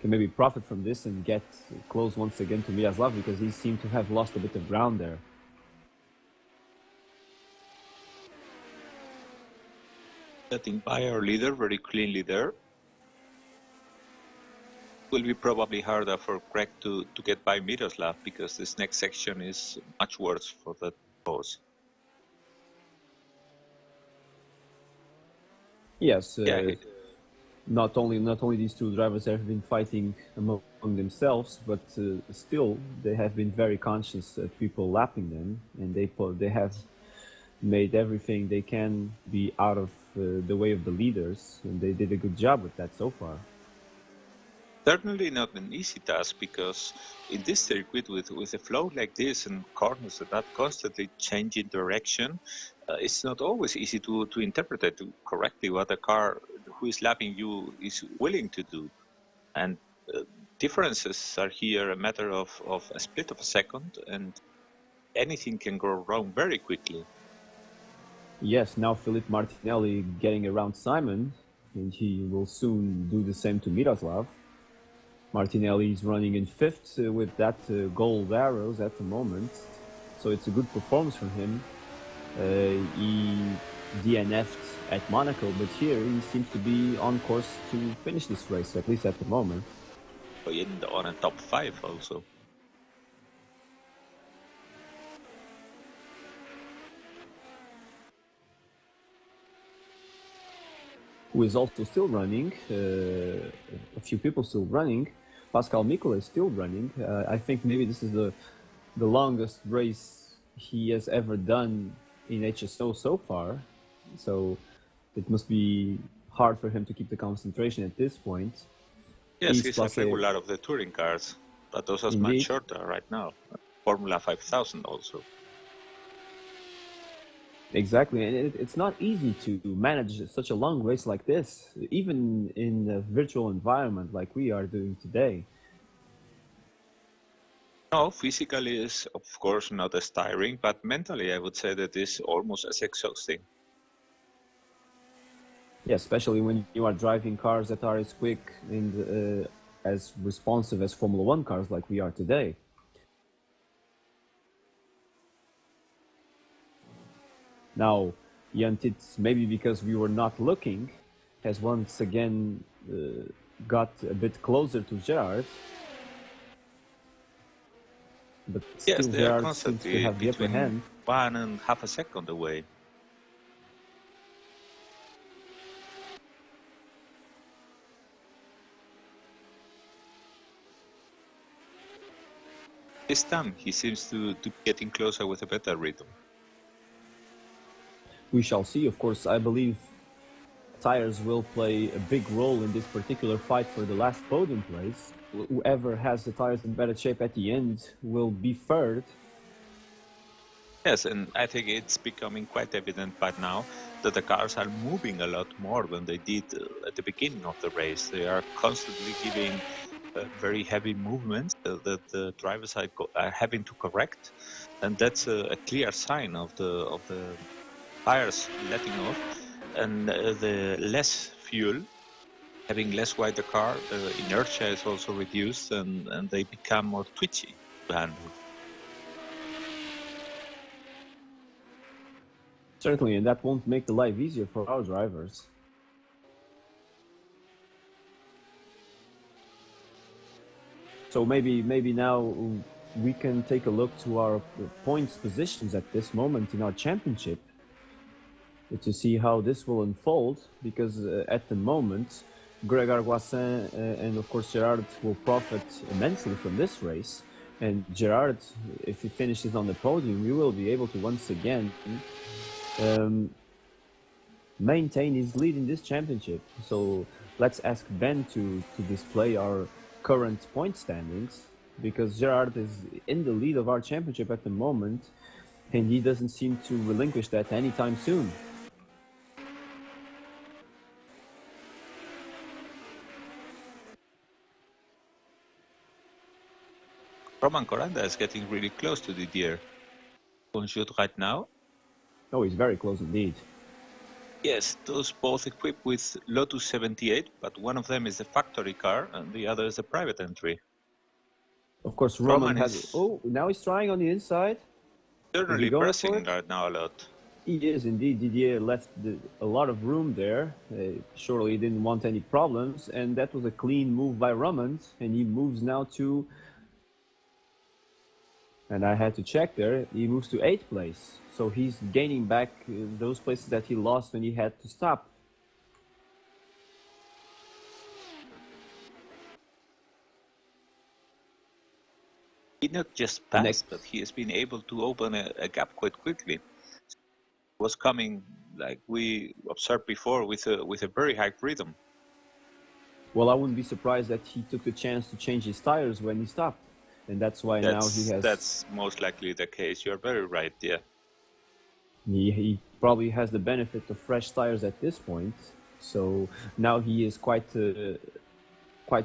maybe profit from this and get close once again to Miroslav, because he seemed to have lost a bit of ground there. Getting by our leader very cleanly there. Will be probably harder for Greg to get by Miroslav, because this next section is much worse for that pose. Yes, not only these two drivers have been fighting among themselves, but still they have been very conscious of people lapping them, and they have made everything they can be out of the way of the leaders, and they did a good job with that so far. Certainly not an easy task, because in this circuit with a flow like this and corners that are constantly changing direction, it's not always easy to interpret it correctly what the car who is lapping you is willing to do. And differences are here a matter of a split of a second, and anything can go wrong very quickly. Yes, now Philippe Martinelli getting around Simon, and he will soon do the same to Miroslav. Martinelli is running in fifth with that gold arrows at the moment, so it's a good performance from him. He DNF'd at Monaco, but here he seems to be on course to finish this race, at least at the moment. On a top 5 also. Who is also still running, a few people still running. Pascal Mikula is still running. I think maybe this is the longest race he has ever done in HSO so far. So it must be hard for him to keep the concentration at this point. Yes, he's a regular of the touring cars, but those are much shorter right now. Formula 5000 also. Exactly, and it's not easy to manage such a long race like this, even in a virtual environment like we are doing today. No, physically is of course not as tiring, but mentally I would say that it's almost as exhausting. Yeah, especially when you are driving cars that are as quick and as responsive as Formula 1 cars like we are today. Now, Jan Tits, maybe because we were not looking, has once again got a bit closer to Gerard. But still, yes, they Gerard are seems constantly to have the upper hand. 1.5 seconds away. This time he seems to be getting closer with a better rhythm. We shall see. Of course, I believe tires will play a big role in this particular fight for the last podium place. Whoever has the tires in better shape at the end will be third. Yes, and I think it's becoming quite evident by now that the cars are moving a lot more than they did at the beginning of the race. They are constantly giving very heavy movements that the drivers are having to correct, and that's a clear sign of the tires letting off, and the less fuel, having less weight the car, the inertia is also reduced, and they become more twitchy to handle. Certainly, and that won't make the life easier for our drivers. So maybe now we can take a look to our points positions at this moment in our championship to see how this will unfold, because at the moment Greg Arguassin and of course Gerard will profit immensely from this race, and Gerard, if he finishes on the podium, we will be able to once again maintain his lead in this championship. So let's ask Ben to display our current point standings, because Gerard is in the lead of our championship at the moment, and he doesn't seem to relinquish that anytime soon. Roman Coranda is getting really close to Didier Bonjour right now. Oh, he's very close indeed. Yes, those both equipped with Lotus 78, but one of them is a factory car and the other is a private entry. Of course, Roman has... Oh, now he's trying on the inside. Certainly pressing right now a lot. He is indeed. Didier left a lot of room there. Surely he didn't want any problems, and that was a clean move by Roman, and he moves now to... And I had to check there, he moves to 8th place. So he's gaining back those places that he lost when he had to stop. He not just passed, but he has been able to open a gap quite quickly. Was coming, like we observed before, with a very high rhythm. Well, I wouldn't be surprised that he took the chance to change his tires when he stopped. And that's why now he has... That's most likely the case. You're very right, yeah. He probably has the benefit of fresh tires at this point. So now he is quite a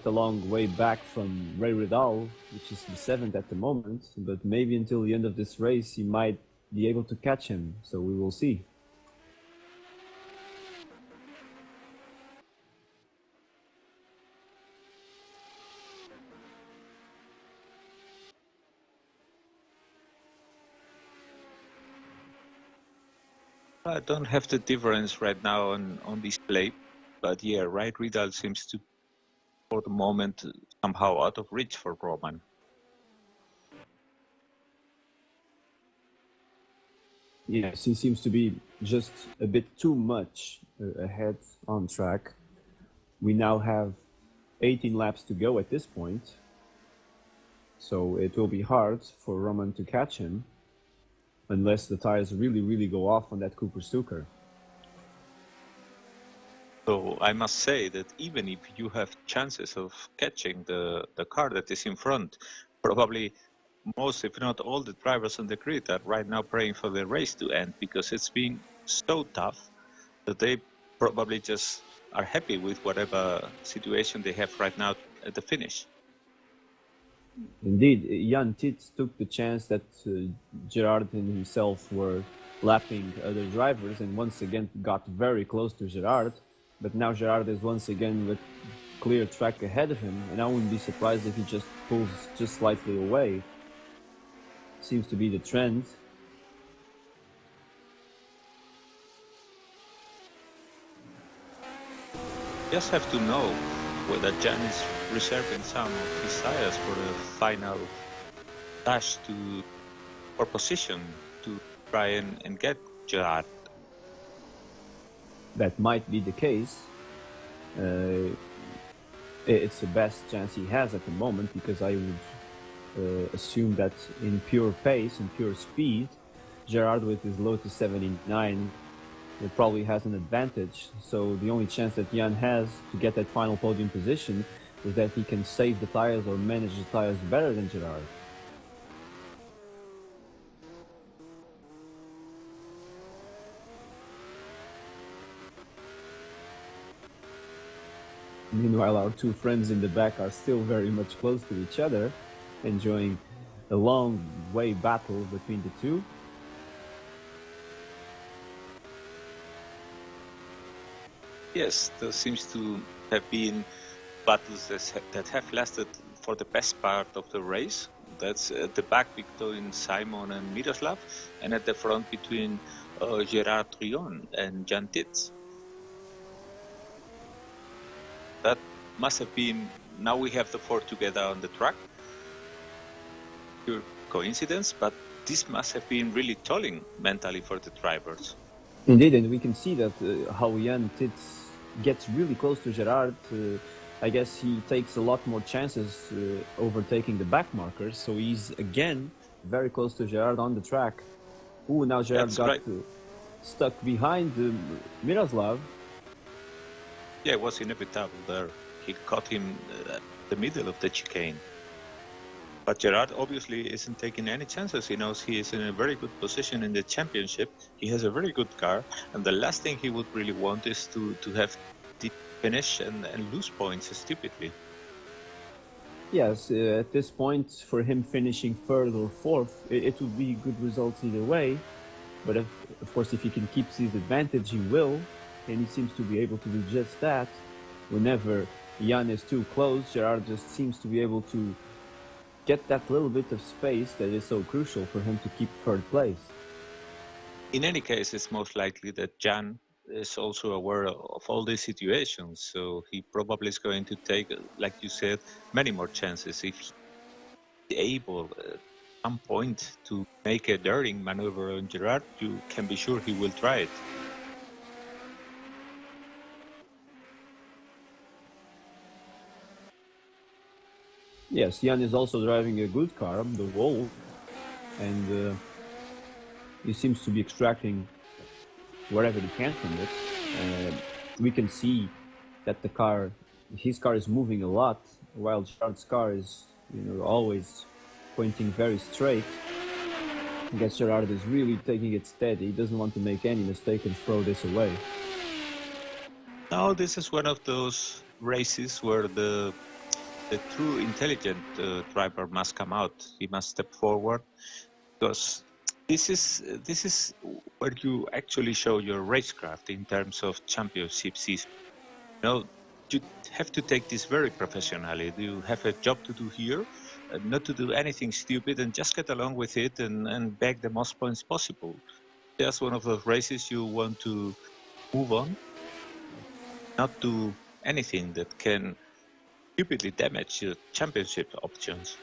long way back from Ray Ridal, which is the 7th at the moment. But maybe until the end of this race, he might be able to catch him. So we will see. I don't have the difference right now on display, but yeah, Ray Ridal seems to, for the moment, somehow out of reach for Roman. Yes, he seems to be just a bit too much ahead on track. We now have 18 laps to go at this point, so it will be hard for Roman to catch him unless the tires really go off on that Cooper Stuker. So I must say that even if you have chances of catching the car that is in front, probably most, if not all, the drivers on the grid are right now praying for the race to end, because it's been so tough that they probably just are happy with whatever situation they have right now at the finish. Indeed, Jan Tits took the chance that Gerard and himself were lapping other drivers and once again got very close to Gerard. But now Gerard is once again with clear track ahead of him, and I wouldn't be surprised if he just pulls just slightly away. Seems to be the trend. Just have to know whether Jan is reserving some of his tires for the final dash for position to try and get Gerard. That might be the case. It's the best chance he has at the moment, because I would assume that in pure pace and pure speed, Gerard with his Lotus 79 probably has an advantage. So the only chance that Jan has to get that final podium position is that he can save the tires or manage the tires better than Gerard. Meanwhile, our two friends in the back are still very much close to each other, enjoying a long way battle between the two. Yes, there seems to have been battles that have lasted for the best part of the race. That's at the back between Simon and Miroslav, and at the front between Gerard Trion and Jan Titz. That must have been, now we have the four together on the track. Pure coincidence, but this must have been really tolling mentally for the drivers. Indeed, and we can see that how Jan Titz gets really close to Gerard. I guess he takes a lot more chances overtaking the back markers, so he's again very close to Gerard on the track. Ooh, now Gerard got stuck behind Miroslav. Yeah, it was inevitable there. He caught him at the middle of the chicane. But Gerard obviously isn't taking any chances. He knows he is in a very good position in the championship. He has a very good car. And the last thing he would really want is to have the finish and lose points stupidly. Yes, at this point, for him finishing third or fourth, it would be good results either way. But of course, if he can keep his advantage, he will. And he seems to be able to do just that. Whenever Jan is too close, Gerard just seems to be able to get that little bit of space that is so crucial for him to keep third place. In any case, it's most likely that Jan is also aware of all these situations. So he probably is going to take, like you said, many more chances. If he's able at some point to make a daring maneuver on Gerard, you can be sure he will try it. Yes, Jan is also driving a good car, the Wolf, and he seems to be extracting whatever he can from it. We can see that his car is moving a lot, while Gerard's car is, always pointing very straight. I guess Gerard is really taking it steady. He doesn't want to make any mistake and throw this away. Now, this is one of those races where the true intelligent driver must come out. He must step forward, because this is where you actually show your racecraft in terms of championship season. You have to take this very professionally. You have a job to do here, not to do anything stupid, and just get along with it and bag the most points possible. Just one of those races you want to move on, not do anything that can stupidly damage your championship options.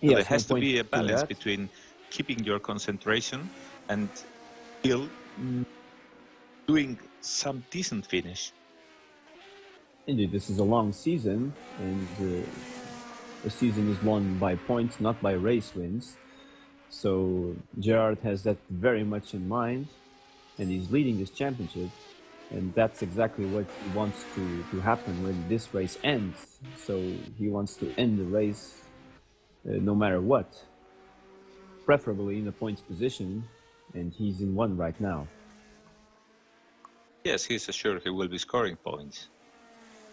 So there has to be a balance between keeping your concentration and still doing some decent finish. Indeed, this is a long season, and the season is won by points, not by race wins. So Gerard has that very much in mind, and he's leading this championship. And that's exactly what he wants to happen when this race ends. So he wants to end the race no matter what, preferably in a points position, and he's in one right now. Yes, he's assured he will be scoring points.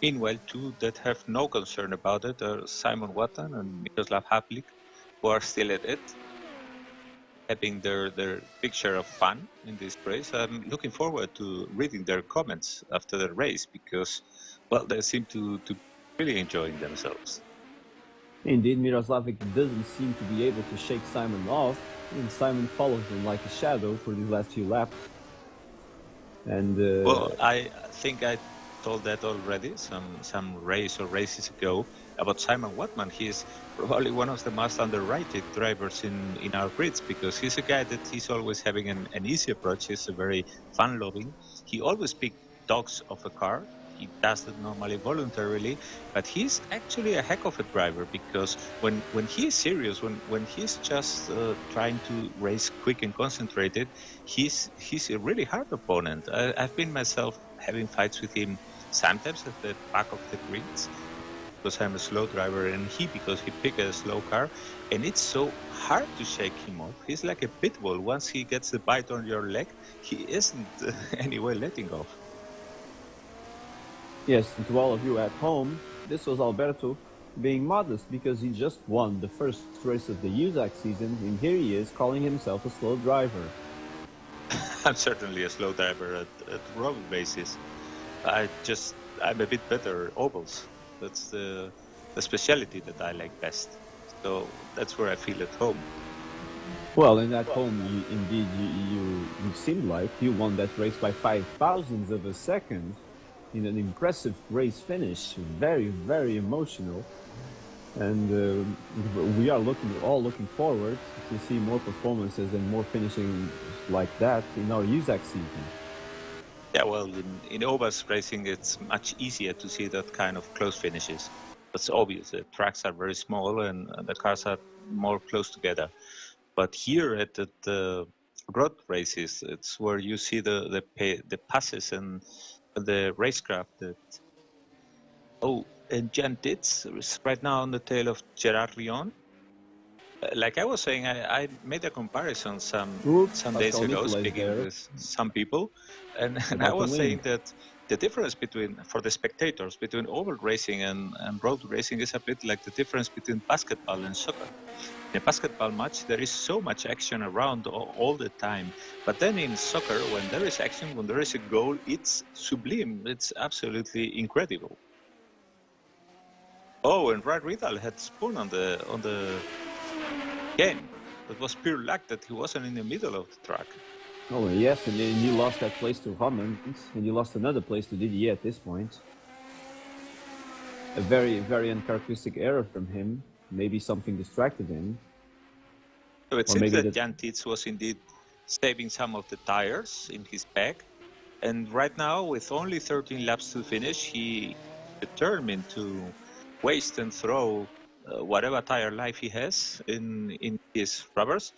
Meanwhile, two that have no concern about it are Simon Watan and Miroslav Havlik, who are still at it, having their big share of fun in this race. I'm looking forward to reading their comments after the race, because, well, they seem to really enjoying themselves. Indeed, Miroslav doesn't seem to be able to shake Simon off, and Simon follows him like a shadow for these last few laps. And well, I think I told that already some race or races ago about Simon Watman. He's probably one of the most underrated drivers in our grids, because he's a guy that he's always having an easy approach. He's a very fun-loving. He always picks dogs of a car. He does it normally voluntarily, but he's actually a heck of a driver because when he is serious, when he's just trying to race quick and concentrated, he's a really hard opponent. I've been myself having fights with him sometimes at the back of the grids because I'm a slow driver and he because he picked a slow car, and it's so hard to shake him off. He's like a pit bull. Once he gets the bite on your leg, he isn't anyway letting off. Yes, and to all of you at home, this was Alberto being modest because he just won the first race of the USAC season, and here he is calling himself a slow driver. I'm certainly a slow driver at road races. I'm a bit better at ovals. That's the specialty that I like best. So that's where I feel at home. Well, and at home, you seemed like you won that race by 5,000ths of a second in an impressive race finish. Very, very emotional. And we are all looking forward to see more performances and more finishing like that in our USAC season. Yeah, well, in ovals racing, it's much easier to see that kind of close finishes. That's obvious. The tracks are very small and the cars are more close together. But here at the road races, it's where you see the passes and the racecraft. And Jan Ditz is right now on the tail of Gerard Lyon. Like I was saying, I made a comparison some days ago, speaking with some people, and I was saying that the difference for the spectators between oval racing and road racing is a bit like the difference between basketball and soccer. In a basketball match, there is so much action around all the time, but then in soccer, when there is action, when there is a goal, it's sublime. It's absolutely incredible. Oh, and Brad Riddle had spun on the game. It was pure luck that he wasn't in the middle of the track. Oh, yes, and you lost that place to Hammond, and you lost another place to Didier at this point. A very, very uncharacteristic error from him. Maybe something distracted him. So it seems that Jan Titz was indeed saving some of the tires in his bag. And right now, with only 13 laps to finish, he determined to waste and throw whatever tire life he has in his rubbers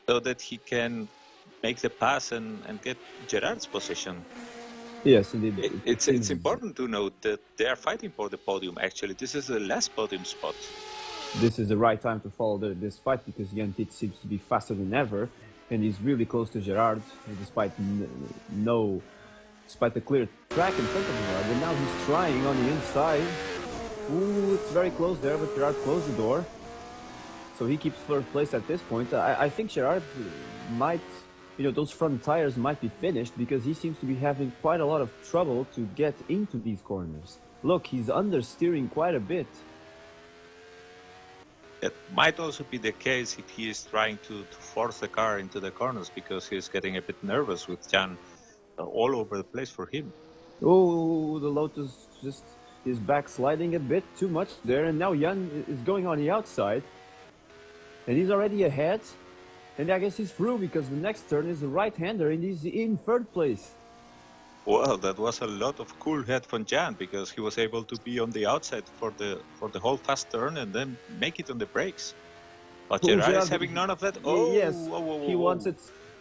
so that he can make the pass and get Gerard's position. Yes, indeed. It's important to note that they are fighting for the podium, actually. This is the last podium spot. This is the right time to follow this fight because Jan Titz seems to be faster than ever and he's really close to Gerard despite despite the clear track in front of Gerard. And now he's trying on the inside. Ooh, it's very close there, but Gerard closed the door. So he keeps third place at this point. I think Gerard might, those front tires might be finished because he seems to be having quite a lot of trouble to get into these corners. Look, he's understeering quite a bit. It might also be the case if he is trying to force the car into the corners because he's getting a bit nervous with Jan all over the place for him. Oh, the Lotus just is backsliding a bit too much there, and now Jan is going on the outside. And he's already ahead. And I guess he's through because the next turn is the right-hander and he's in third place. Well, that was a lot of cool head from Jan because he was able to be on the outside for the whole fast turn and then make it on the brakes. But Gerard is having none of that. Oh, yes, whoa.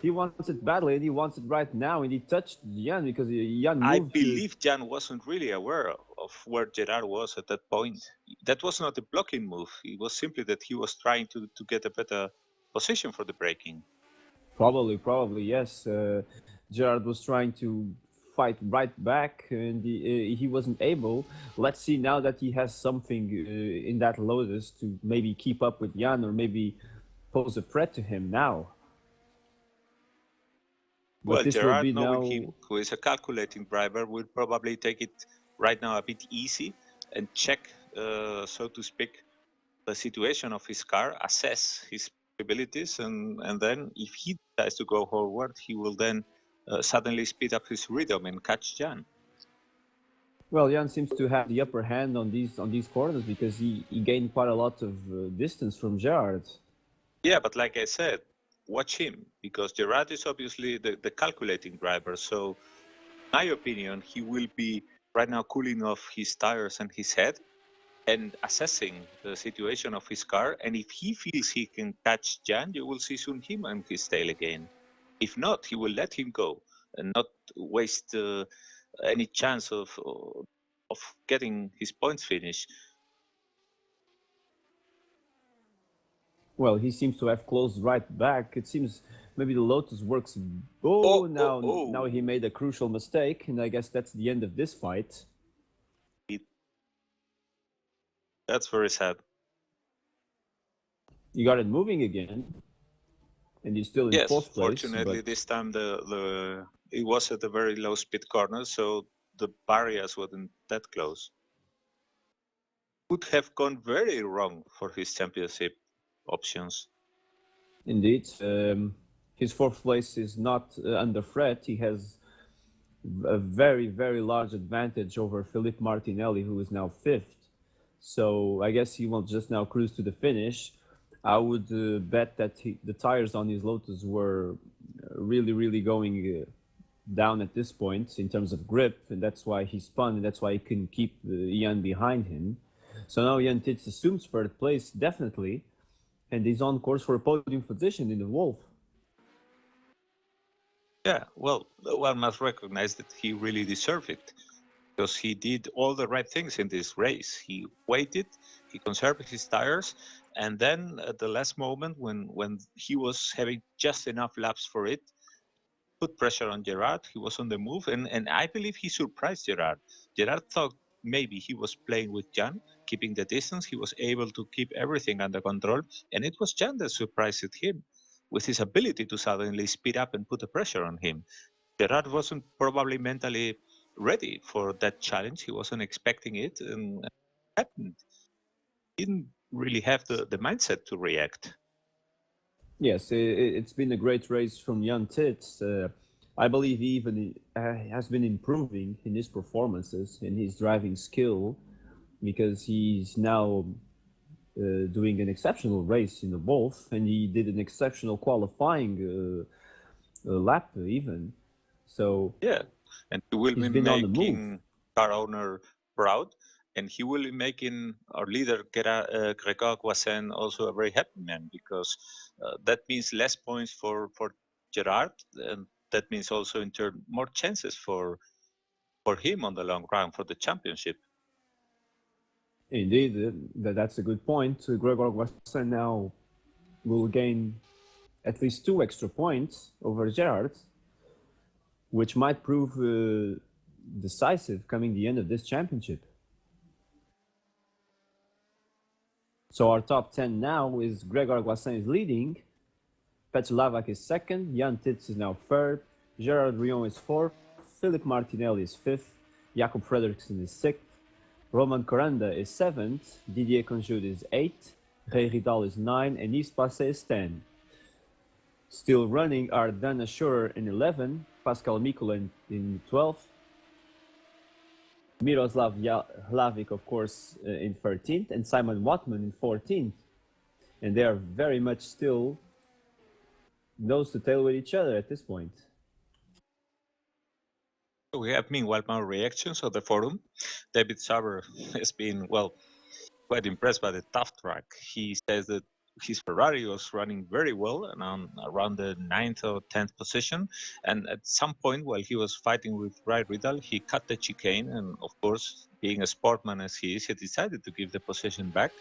He wants it badly, and he wants it right now. And he touched Jan because Jan moved. I believe Jan wasn't really aware of where Gerard was at that point. That was not a blocking move. It was simply that he was trying to get a better position for the braking. Probably, yes. Gerard was trying to fight right back, and he wasn't able. Let's see now that he has something in that Lotus to maybe keep up with Jan or maybe pose a threat to him now. Well, Gerard, knowing him, who is a calculating driver, will probably take it right now a bit easy and check, so to speak, the situation of his car, assess his abilities, and then if he decides to go forward, he will then suddenly speed up his rhythm and catch Jan. Well, Jan seems to have the upper hand on these corners because he gained quite a lot of distance from Gerard. Yeah, but like I said, watch him because Gerard is obviously the calculating driver. So, in my opinion, he will be right now cooling off his tires and his head and assessing the situation of his car. And if he feels he can catch Jan, you will see soon him on his tail again. If not, he will let him go and not waste any chance of getting his points finished. Well, he seems to have closed right back. It seems maybe the Lotus works. Now he made a crucial mistake, and I guess that's the end of this fight. That's very sad. You got it moving again, and you're still in fourth place. Fortunately, this time it was at a very low speed corner, so the barriers weren't that close. Would have gone very wrong for his championship options. Indeed. His fourth place is not under threat. He has a very, very large advantage over Philippe Martinelli, who is now fifth. So I guess he will just now cruise to the finish. I would bet that the tires on his Lotus were really, really going down at this point in terms of grip, and that's why he spun, and that's why he couldn't keep Jan behind him. So now Jan Tits assumes third place, definitely, and he's on course for a podium position in the Wolf. Yeah, well, one must recognize that he really deserved it, because he did all the right things in this race. He waited, he conserved his tires, and then at the last moment, when he was having just enough laps for it, put pressure on Gerard. He was on the move, and I believe he surprised Gerard. Gerard thought maybe he was playing with Jan, keeping the distance. He was able to keep everything under control, and it was Jan that surprised him with his ability to suddenly speed up and put the pressure on him. Gerard wasn't probably mentally ready for that challenge. He wasn't expecting it, and it happened. He didn't really have the mindset to react. Yes, it's been a great race from Jan Tits. I believe he even has been improving in his performances, in his driving skill, because he's now doing an exceptional race in the Wolf, and he did an exceptional qualifying lap even. So yeah, and he will be making car owner proud, and he will be making our leader Gregor Guassin also a very happy man, because that means less points for Gerard, and that means also in turn more chances for him on the long run for the championship. Indeed, that's a good point. Gregor Guassin now will gain at least 2 extra points over Gerard, which might prove decisive coming the end of this championship. So our top 10 now is Gregor Guassin is leading, Petr Lavak is second, Jan Tits is now third, Gerard Rion is fourth, Philippe Martinelli is fifth, Jakob Frederiksen is sixth, Roman Coranda is seventh, Didier Conjud is eighth, Ray Ridal is 9, and Yves Passé is 10. Still running are Dan Assurer in 11, Pascal Mikola in 12th, Miroslav Hlavik, of course, in 13th, and Simon Watman in 14th. And they are very much still nose to tail with each other at this point. We have meanwhile more reactions on the forum. David Saber has been, well, quite impressed by the tough track. He says that his Ferrari was running very well and around the 9th or 10th position, and at some point while he was fighting with Ray Ridal, he cut the chicane, and of course, being a sportman as he is, he decided to give the position back.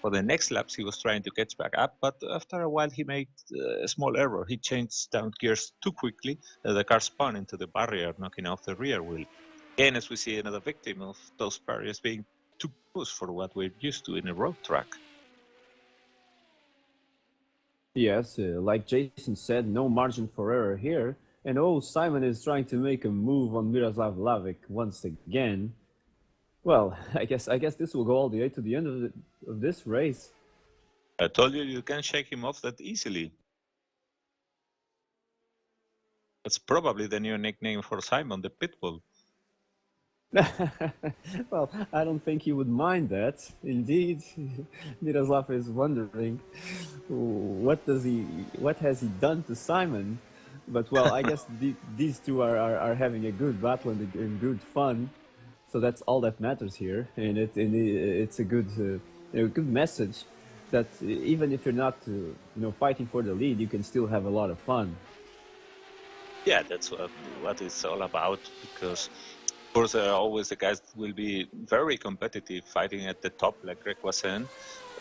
For the next laps he was trying to catch back up, but after a while he made a small error. He changed down gears too quickly, the car spun into the barrier, knocking off the rear wheel. Again, as we see, another victim of those barriers being too close for what we're used to in a road track. Yes, like Jason said, no margin for error here. And Simon is trying to make a move on Miroslav Hlavik once again. Well, I guess this will go all the way to the end of this race. I told you can't shake him off that easily. That's probably the new nickname for Simon, the Pitbull. Well, I don't think he would mind that. Indeed, Miroslav is wondering what has he done to Simon. But well, I guess these two are having a good battle and good fun. So that's all that matters here, and it's a good message that even if you're not fighting for the lead, you can still have a lot of fun. Yeah, that's what it's all about, because of course there are always the guys that will be very competitive fighting at the top, like Greg was saying,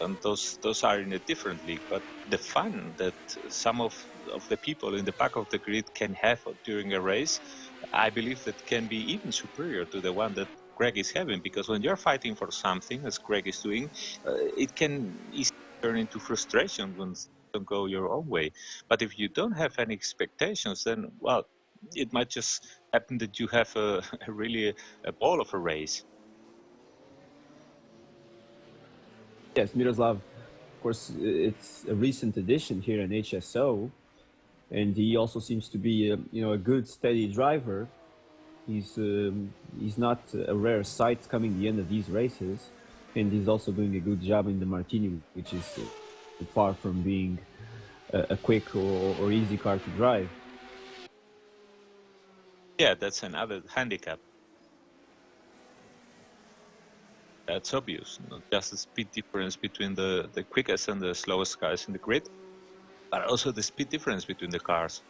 and those are in a different league. But the fun that some of the people in the back of the grid can have during a race, I believe that can be even superior to the one that Greg is having, because when you're fighting for something, as Greg is doing, it can easily turn into frustration when things don't go your own way. But if you don't have any expectations, then, well, it might just happen that you have a really a ball of a race. Yes, Miroslav, of course, it's a recent addition here in HSO, and he also seems to be a good steady driver. He's not a rare sight coming the end of these races, and he's also doing a good job in the Martini, which is far from being a quick or easy car to drive. Yeah, that's another handicap. That's obvious, not just the speed difference between the quickest and the slowest cars in the grid, but also the speed difference between the cars.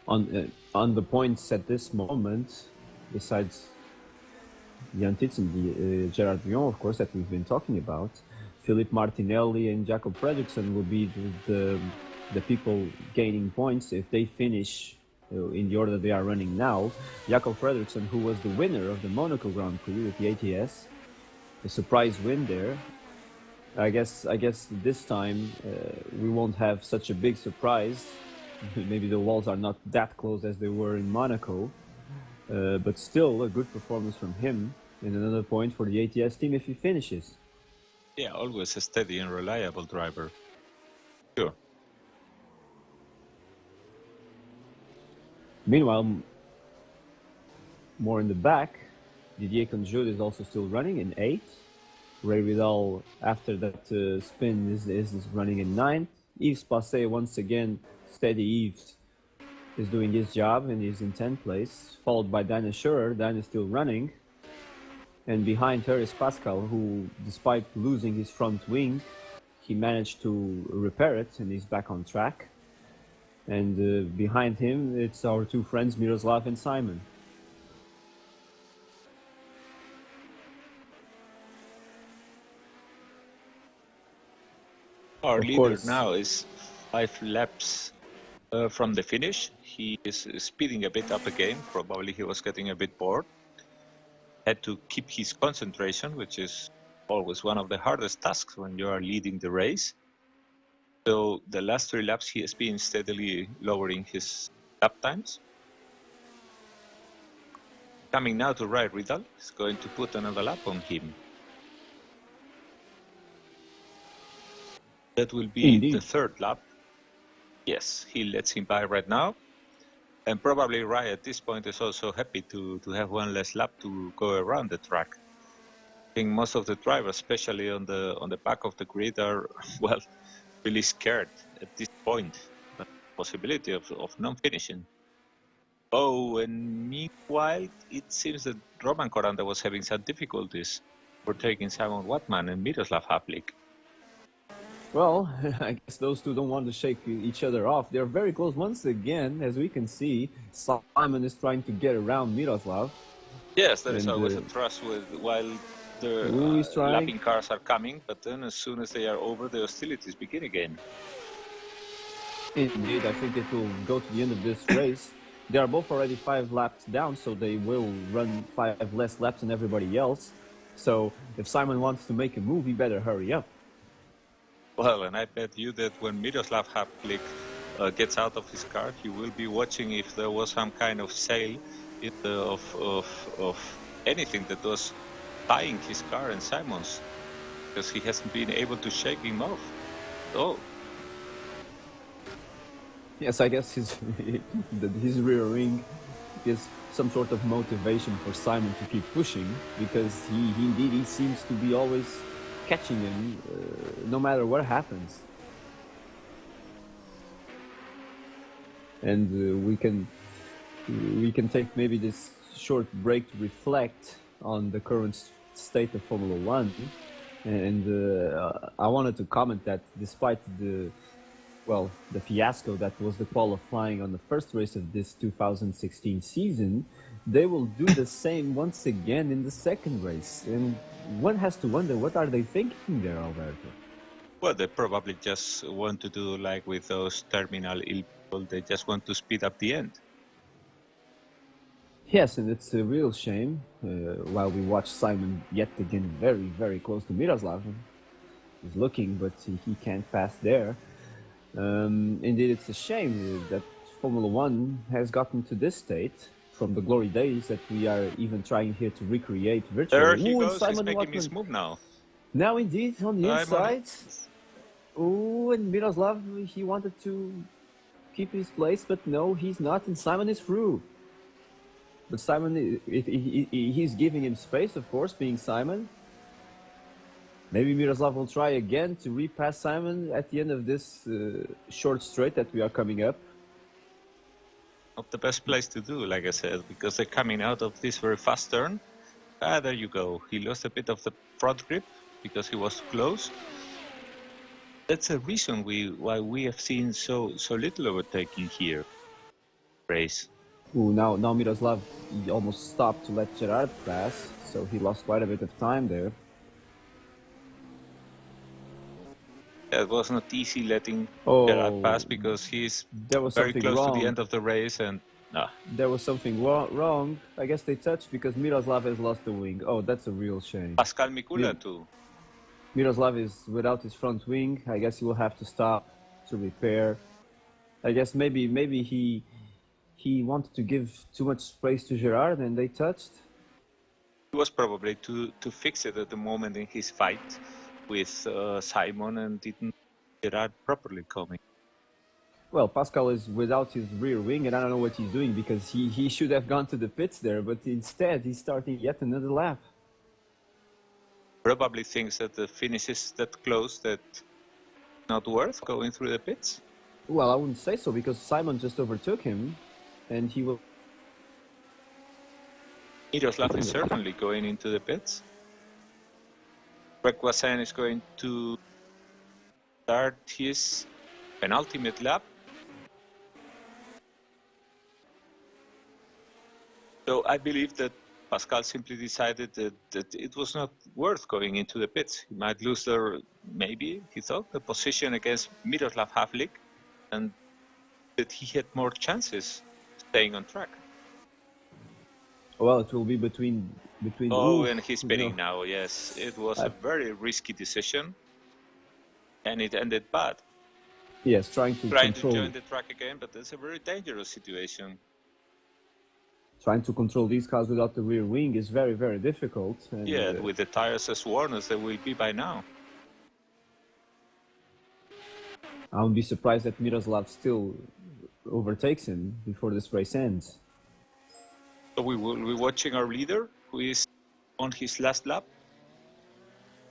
On the points at this moment, besides Jan Titz and Gerard Vion, of course, that we've been talking about, Philippe Martinelli and Jakob Fredriksson will be the people gaining points if they finish in the order they are running now. Jakob Fredriksson, who was the winner of the Monaco Grand Prix with the ATS, a surprise win there. I guess this time we won't have such a big surprise. Maybe the walls are not that close as they were in Monaco, but still a good performance from him, and another point for the ATS team if he finishes. Yeah, always a steady and reliable driver. Sure. Meanwhile, more in the back, Didier Conjure is also still running in 8th. Ray Vidal, after that spin, is running in 9th. Yves Passet, once again, steady Yves, is doing his job and is in 10th place, followed by Dana Schurer. Dana is still running. And behind her is Pascal, who, despite losing his front wing, he managed to repair it and he's back on track. And behind him, it's our two friends, Miroslav and Simon. Our Of leader course. now is 5 laps from the finish. He is speeding a bit up again. Probably he was getting a bit bored. Had to keep his concentration, which is always one of the hardest tasks when you are leading the race. So the last 3 laps he has been steadily lowering his lap times. Coming now to Ray Vidal, he's going to put another lap on him. That will be Indeed. the 3rd lap. Yes, he lets him by right now. And probably Ray at this point is also happy to have one less lap to go around the track. I think most of the drivers, especially on the back of the grid, are, well, really scared at this point. The possibility of non-finishing. Oh, and meanwhile, it seems that Roman Coranda was having some difficulties for taking Simon Watman and Miroslav Haplik. Well, I guess those two don't want to shake each other off. They're very close once again, as we can see. Simon is trying to get around Miroslav. Yes, there is And, always a trust while the Who is trying? lapping cars are coming, but then as soon as they are over, the hostilities begin again. Indeed, I think it will go to the end of this race. They are both already 5 laps down, so they will run 5 less laps than everybody else. So if Simon wants to make a move, he better hurry up. Well, and I bet you that when Miroslav Haplik gets out of his car, he will be watching if there was some kind of sail of anything that was tying his car and Simon's, because he hasn't been able to shake him off. Oh, Yes, I guess his rear wing is some sort of motivation for Simon to keep pushing, because he seems to be always catching him no matter what happens. and we can take maybe this short break to reflect on the current state of Formula One. And I wanted to comment that despite the fiasco that was the qualifying on the first race of this 2016 season, they will do the same once again in the second race. And one has to wonder, what are they thinking there, Alberto? Well, they probably just want to do like with those terminal ill people, they just want to speed up the end. Yes, and it's a real shame. While we watch Simon yet again very, very close to Miroslav. He's looking, but he can't pass there. Indeed, it's a shame that Formula One has gotten to this state from the glory days that we are even trying here to recreate virtually. There he goes, Simon he's making Watman. his move now. Now, indeed, on the inside. it. Oh, and Miroslav, he wanted to keep his place, but no, he's not, and Simon is through. But Simon, he's giving him space, of course, being Simon. Maybe Miroslav will try again to repass Simon at the end of this short straight that we are coming up. Not the best place to do, like I said, because they're coming out of this very fast turn. There you go. He lost a bit of the front grip because he was close. That's a reason why we have seen so little overtaking here. Race. Ooh, now Miroslav, he almost stopped to let Gerard pass, so he lost quite a bit of time there. It was not easy letting Gerard pass because he's very close to the end of the race and There was something wrong. I guess they touched because Miroslav has lost the wing. Oh, that's a real shame. Pascal Mikula too. Miroslav is without his front wing. I guess he will have to stop to repair. I guess maybe he wanted to give too much space to Gerard and they touched. He was probably to fix it at the moment in his fight with Simon and didn't Gerard properly coming. Well, Pascal is without his rear wing and I don't know what he's doing because he should have gone to the pits there, but instead he's starting yet another lap. Probably thinks that the finish is that close that not worth going through the pits. Well, I wouldn't say so because Simon just overtook him and he will... Miroslav is certainly going into the pits. Greg Wassan is going to start his penultimate lap. So I believe that Pascal simply decided that it was not worth going into the pits. He might lose maybe, he thought, the position against Miroslav Havlik, and that he had more chances staying on track. Well, it will be between. And he's spinning now. Yes, it was a very risky decision, and it ended bad. Yes, trying to join the track again, but it's a very dangerous situation. Trying to control these cars without the rear wing is very, very difficult. And, yeah, with the tires as worn as they will be by now. I won't be surprised that Miroslav still overtakes him before this race ends. So we will be watching our leader, who is on his last lap.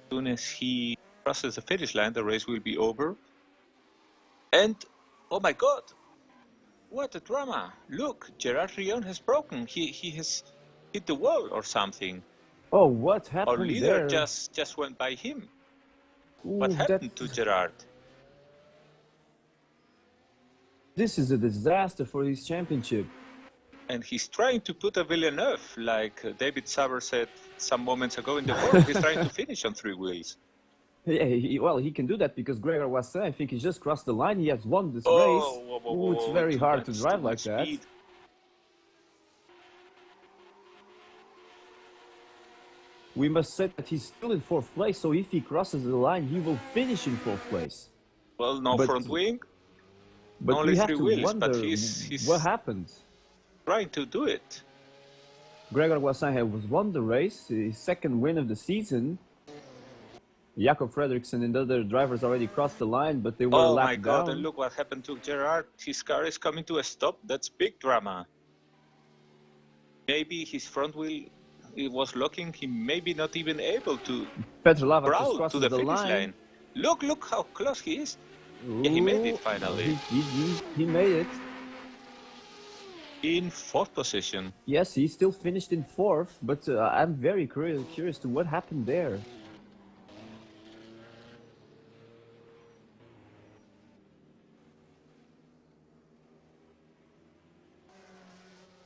As soon as he crosses the finish line, the race will be over. And, oh my God, what a drama. Look, Gerard Rion has broken. He has hit the wall or something. Oh, what happened Our leader there? just went by him. Ooh, What happened to Gerard? This is a disaster for his championship. And he's trying to put a Villeneuve, like David Saber said some moments ago in the board. He's trying to finish on three wheels. Yeah, he can do that because Gregor Wasson, I think he just crossed the line. He has won this race. Whoa, it's very hard to drive like that. Speed. We must say that he's still in fourth place, so if he crosses the line, he will finish in fourth place. Well, no front wing, but only we have three to wheels, wonder but he's what happened. Trying to do it. Gregor Wasson has won the race, his second win of the season. Jakob Fredriksson and other drivers already crossed the line, but they were Oh lapped my God, down. and look what happened to Gerard. His car is coming to a stop. That's big drama. Maybe his front wheel it was locking. He maybe not even able to Petr Lava just prowl crosses to the the finish line. line. Look how close he is. Yeah, he made it finally. He made it. In fourth position. Yes, he still finished in fourth, but I'm very curious to what happened there.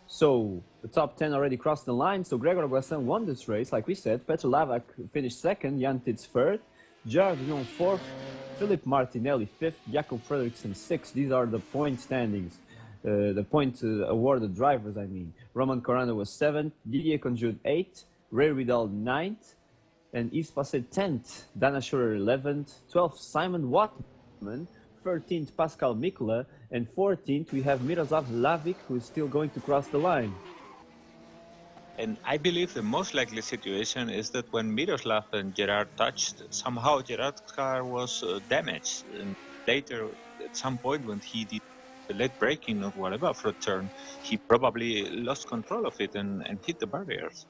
So the top 10 already crossed the line. So Gregor Boissin won this race, like we said. Petr Lavak finished second, Jan Tits third, Gerard Vignon fourth, Philip Martinelli fifth, Jakob Frederiksen sixth. These are the point standings, the point awarded drivers, I mean. Roman Corano was seventh, Didier Conjud eighth, Ray Vidal ninth, and Yves Passet 10th, Dana Schurer 11th, 12th Simon Wattman, 13th Pascal Mikula, and 14th we have Miroslav Lavik, who is still going to cross the line. And I believe the most likely situation is that when Miroslav and Gerard touched, somehow Gerard's car was damaged. And later, at some point when he did the late braking or whatever for a turn, he probably lost control of it and hit the barriers.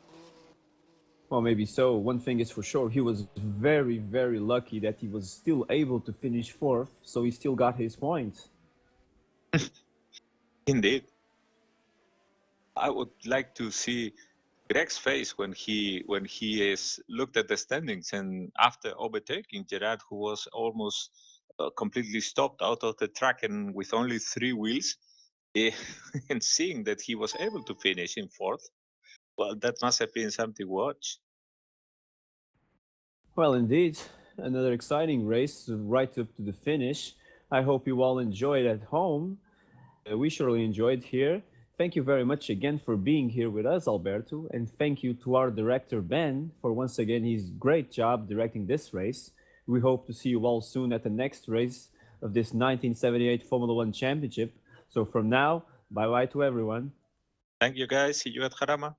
Well, maybe so. One thing is for sure, he was very, very lucky that he was still able to finish fourth, so he still got his points. Indeed. I would like to see Greg's face when he is looked at the standings and after overtaking Gerard, who was almost completely stopped out of the track and with only 3 wheels, and seeing that he was able to finish in fourth. Well, that must have been something to watch. Well, indeed, another exciting race right up to the finish. I hope you all enjoyed at home. We surely enjoyed here. Thank you very much again for being here with us, Alberto, and thank you to our director, Ben, for once again his great job directing this race. We hope to see you all soon at the next race of this 1978 Formula One Championship. So from now, bye-bye to everyone. Thank you, guys. See you at Jarama.